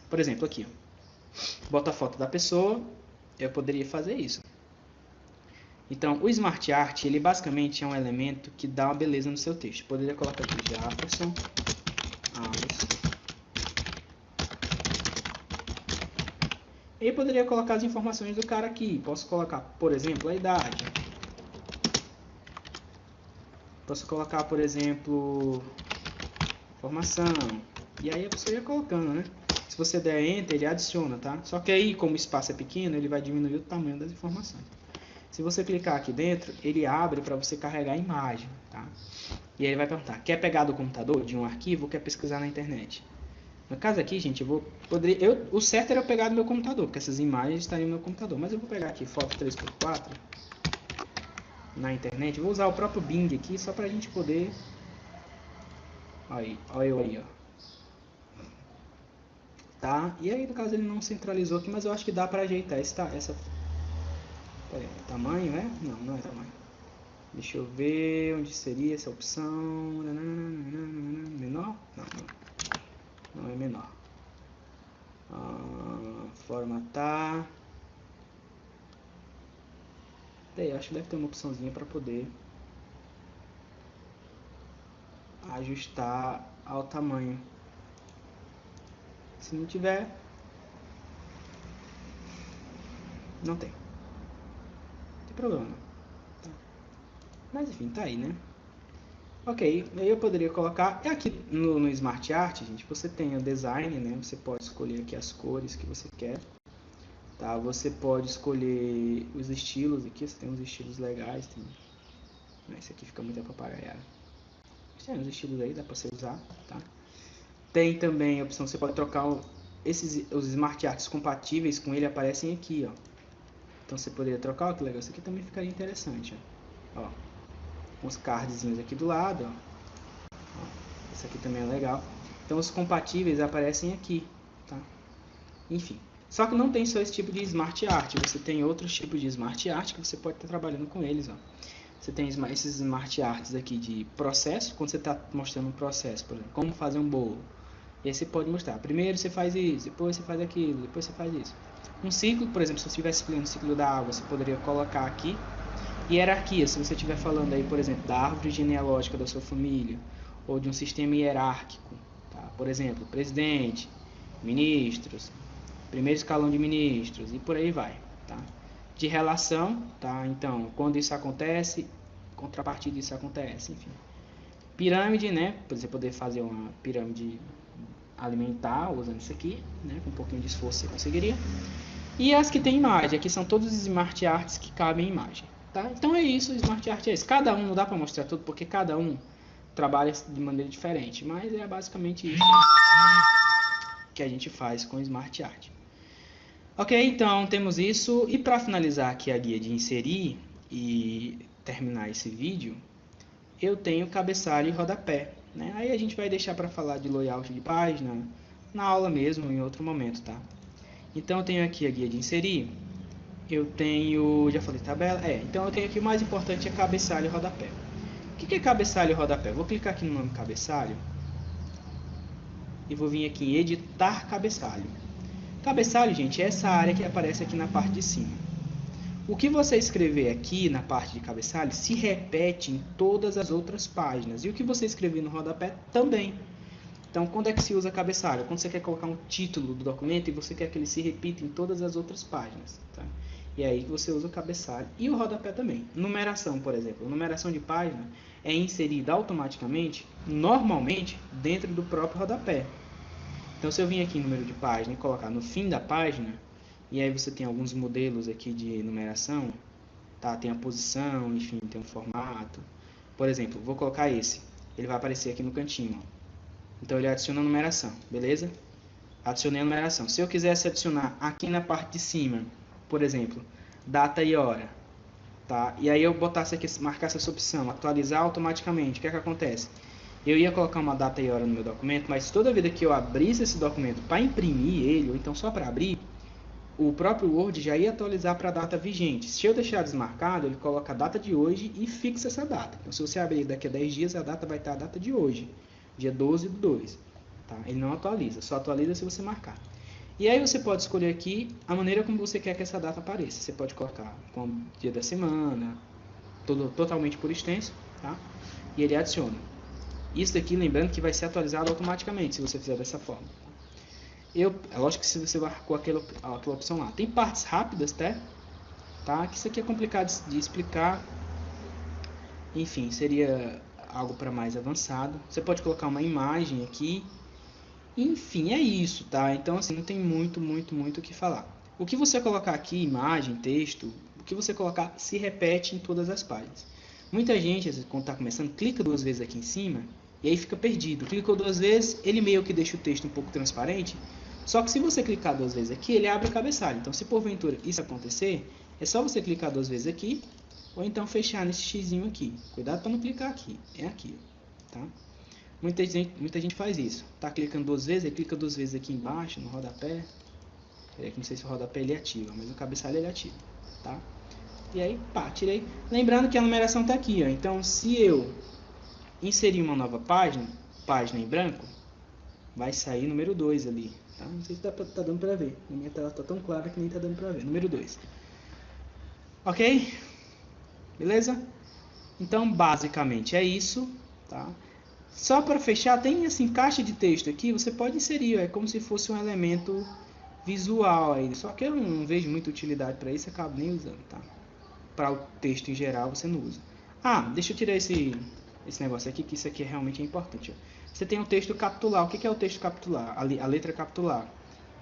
Por exemplo, aqui, ó. Bota a foto da pessoa. Eu poderia fazer isso. Então, o Smart Art, ele basicamente é um elemento que dá uma beleza no seu texto. Eu poderia colocar aqui Jefferson. E eu poderia colocar as informações do cara aqui. Posso colocar, por exemplo, a idade. Posso colocar, por exemplo, formação. E aí a pessoa ia colocando, né? Se você der Enter, ele adiciona, tá? Só que aí, como o espaço é pequeno, ele vai diminuir o tamanho das informações. Se você clicar aqui dentro, ele abre para você carregar a imagem, tá? E aí ele vai perguntar, quer pegar do computador, de um arquivo, ou quer pesquisar na internet? No caso aqui, gente, o certo era eu pegar do meu computador, porque essas imagens estariam no meu computador. Mas eu vou pegar aqui foto 3x4 na internet. Vou usar o próprio Bing aqui, só para a gente poder... Olha eu aí, ó. Tá? E aí, no caso, ele não centralizou aqui, mas eu acho que dá para ajeitar essa... Peraí, tamanho, é? Não, não é tamanho. Deixa eu ver onde seria essa opção. Menor? Não, não é menor. Formatar. Acho que deve ter uma opçãozinha para poder ajustar ao tamanho. Se não tiver, não tem. Não tem problema. Tá. Mas enfim, tá aí, né? Ok, aí eu poderia colocar... Aqui no Smart Art, gente, você tem o design, né? Você pode escolher aqui as cores que você quer. Tá? Você pode escolher os estilos aqui, você tem uns estilos legais. Tem... Esse aqui fica muito papagaiado. Tem uns estilos aí, dá pra você usar, tá? Tem também a opção, você pode trocar os Smart Arts compatíveis com ele, aparecem aqui, ó. Então você poderia trocar, ó, que legal, isso aqui também ficaria interessante, ó. Uns cardzinhos aqui do lado, ó. Esse aqui também é legal. Então os compatíveis aparecem aqui, tá? Enfim. Só que não tem só esse tipo de Smart Art, você tem outros tipos de Smart Art que você pode estar trabalhando com eles, ó. Você tem esses Smart Arts aqui de processo, quando você está mostrando um processo, por exemplo, como fazer um bolo. E aí você pode mostrar, primeiro você faz isso, depois você faz aquilo, depois você faz isso. Um ciclo, por exemplo, se você estivesse explicando o ciclo da água, você poderia colocar aqui. Hierarquia, se você estiver falando aí, por exemplo, da árvore genealógica da sua família, ou de um sistema hierárquico, tá? Por exemplo, presidente, ministros, primeiro escalão de ministros, e por aí vai, tá? De relação, tá? Então, quando isso acontece, contrapartida disso acontece, enfim. Pirâmide, né? Você poder fazer uma pirâmide alimentar usando isso aqui, né? Com um pouquinho de esforço você conseguiria. E as que tem imagem, aqui são todos os Smart Arts que cabem em imagem, tá? Então é isso, o Smart Art é esse. Cada um, não dá para mostrar tudo, porque cada um trabalha de maneira diferente, mas é basicamente isso que a gente faz com o Smart Art. Ok, então temos isso. E para finalizar aqui a guia de inserir e terminar esse vídeo, eu tenho cabeçalho e rodapé, né? Aí a gente vai deixar para falar de layout de página na aula mesmo, em outro momento, tá? Então eu tenho aqui a guia de inserir, eu tenho, já falei tabela, então eu tenho aqui o mais importante é cabeçalho e rodapé. O que é cabeçalho e rodapé? Vou clicar aqui no nome cabeçalho e vou vir aqui em editar cabeçalho. Cabeçalho, gente, é essa área que aparece aqui na parte de cima. O que você escrever aqui na parte de cabeçalho se repete em todas as outras páginas. E o que você escrever no rodapé também. Então, quando é que se usa cabeçalho? Quando você quer colocar um título do documento e você quer que ele se repita em todas as outras páginas. Tá? E é aí que você usa o cabeçalho e o rodapé também. Numeração, por exemplo. Numeração de página é inserida automaticamente, normalmente, dentro do próprio rodapé. Então, se eu vim aqui em número de página e colocar no fim da página, e aí você tem alguns modelos aqui de numeração, tá? Tem a posição, enfim, tem um formato. Por exemplo, vou colocar esse. Ele vai aparecer aqui no cantinho, ó. Então ele adiciona a numeração, beleza? Adicionei a numeração. Se eu quisesse adicionar aqui na parte de cima, por exemplo, data e hora, tá? E aí eu botasse aqui, marcasse essa opção, atualizar automaticamente, o que é que acontece? Eu ia colocar uma data e hora no meu documento, mas toda vida que eu abrisse esse documento para imprimir ele, ou então só para abrir, o próprio Word já ia atualizar para a data vigente. Se eu deixar desmarcado, ele coloca a data de hoje e fixa essa data. Então, se você abrir daqui a 10 dias, a data vai estar a data de hoje, dia 12/2. Tá? Ele não atualiza, só atualiza se você marcar. E aí você pode escolher aqui a maneira como você quer que essa data apareça. Você pode colocar como dia da semana, totalmente por extenso, tá? E ele adiciona. Isso daqui, lembrando que vai ser atualizado automaticamente, se você fizer dessa forma. É lógico que se você marcou aquela opção lá. Tem partes rápidas, tá? Que isso aqui é complicado de explicar. Enfim, seria algo para mais avançado. Você pode colocar uma imagem aqui. Enfim, é isso, tá? Então, assim, não tem muito o que falar. O que você colocar aqui, imagem, texto, o que você colocar se repete em todas as páginas. Muita gente, quando está começando, clica 2 vezes aqui em cima e aí fica perdido. Clicou 2 vezes, ele meio que deixa o texto um pouco transparente. Só que se você clicar 2 vezes aqui, ele abre o cabeçalho. Então, se porventura isso acontecer, é só você clicar 2 vezes aqui, ou então fechar nesse xizinho aqui. Cuidado para não clicar aqui, é aqui, tá? Muita gente faz isso. Tá clicando 2 vezes, ele clica 2 vezes aqui embaixo, no rodapé. Não sei se o rodapé ele ativa, mas o cabeçalho ele ativa, tá? E aí, pá, tirei. Lembrando que a numeração tá aqui, ó. Então, se eu inserir uma nova página em branco, vai sair número 2 ali, tá? Não sei se tá dando pra ver. A minha tela tá tão clara que nem tá dando pra ver. Número 2. Ok? Beleza? Então, basicamente é isso, tá? Só para fechar, tem assim, caixa de texto aqui, você pode inserir, é como se fosse um elemento visual aí. Só que eu não vejo muita utilidade para isso, acabo nem usando, tá? Para o texto em geral, você não usa. Deixa eu tirar esse negócio aqui, que isso aqui realmente é importante. Ó. Você tem o texto capitular. O que é o texto capitular? A letra capitular.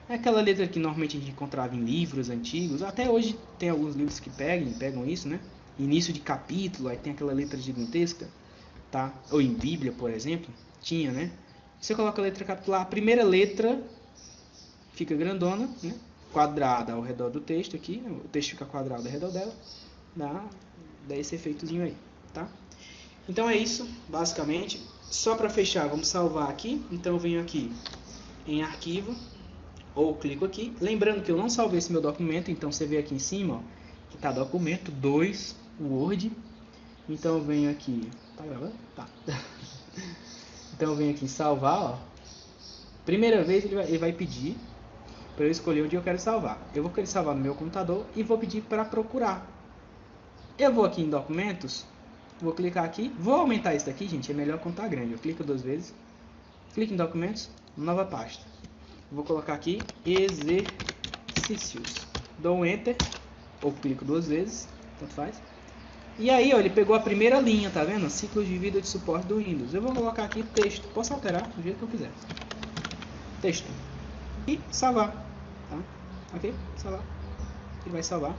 É aquela letra que normalmente a gente encontrava em livros antigos. Até hoje tem alguns livros que pegam isso, né? Início de capítulo, aí tem aquela letra gigantesca, tá? Ou em Bíblia, por exemplo, tinha, né? Você coloca a letra capitular, a primeira letra fica grandona, né? Quadrada ao redor do texto aqui, o texto fica quadrado ao redor dela, dá esse efeitozinho aí, tá? Então é isso, basicamente. Só para fechar, vamos salvar aqui. Então eu venho aqui em arquivo, ou clico aqui. Lembrando que eu não salvei esse meu documento, então você vê aqui em cima, ó, que tá documento 2, Word. Então eu venho aqui, tá gravando? Tá. Então eu venho aqui em salvar, ó. Primeira vez ele vai pedir para eu escolher onde eu quero salvar. Eu vou querer salvar no meu computador e vou pedir para procurar. Eu vou aqui em documentos, vou clicar aqui, vou aumentar isso daqui, gente, é melhor quando tá grande. Eu clico 2 vezes, clico em documentos, nova pasta. Vou colocar aqui exercícios. Dou um enter, ou clico 2 vezes, tanto faz. E aí, ó, ele pegou a primeira linha, tá vendo? Ciclos de vida de suporte do Windows. Eu vou colocar aqui texto, posso alterar do jeito que eu quiser. Texto. E salvar, tá? Ok? Salvar. Ele vai salvar.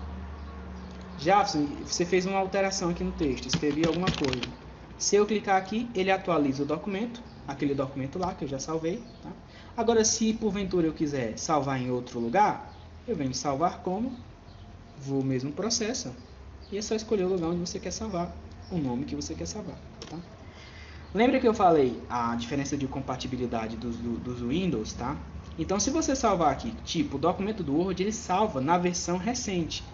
Já você fez uma alteração aqui no texto, escrevi alguma coisa. Se eu clicar aqui, ele atualiza o documento, aquele documento lá que eu já salvei, tá? Agora, se porventura eu quiser salvar em outro lugar, eu venho salvar como, vou o mesmo processo, e é só escolher o lugar onde você quer salvar, o nome que você quer salvar, tá? Lembra que eu falei a diferença de compatibilidade dos Windows, tá? Então, se você salvar aqui, tipo, o documento do Word, ele salva na versão recente.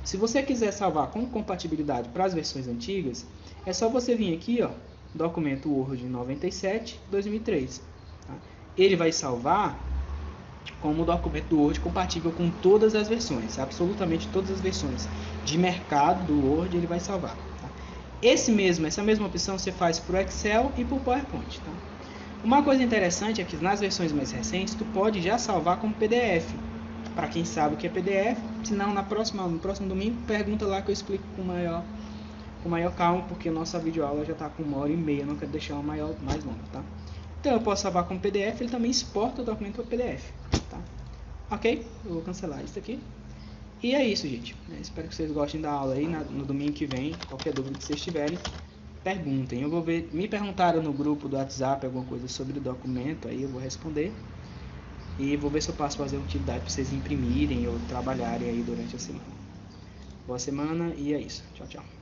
Se você quiser salvar com compatibilidade para as versões antigas, é só você vir aqui, ó, documento Word 97, 2003. Tá? Ele vai salvar como documento do Word compatível com todas as versões, absolutamente todas as versões de mercado do Word ele vai salvar. Tá? Essa mesma opção você faz para o Excel e para o PowerPoint. Tá? Uma coisa interessante é que nas versões mais recentes tu pode já salvar como PDF. Para quem sabe o que é PDF, se não no próximo domingo, pergunta lá que eu explico com maior calma, porque a nossa videoaula já está com 1h30, não quero deixar uma mais longa, tá? Então eu posso salvar como PDF, ele também exporta o documento para PDF, tá? Ok? Eu vou cancelar isso aqui. E é isso, gente. Espero que vocês gostem da aula aí, no domingo que vem. Qualquer dúvida que vocês tiverem, perguntem. Eu vou ver, me perguntaram no grupo do WhatsApp alguma coisa sobre o documento, aí eu vou responder. E vou ver se eu posso fazer uma utilidade para vocês imprimirem ou trabalharem aí durante a semana. Boa semana e é isso. Tchau, tchau.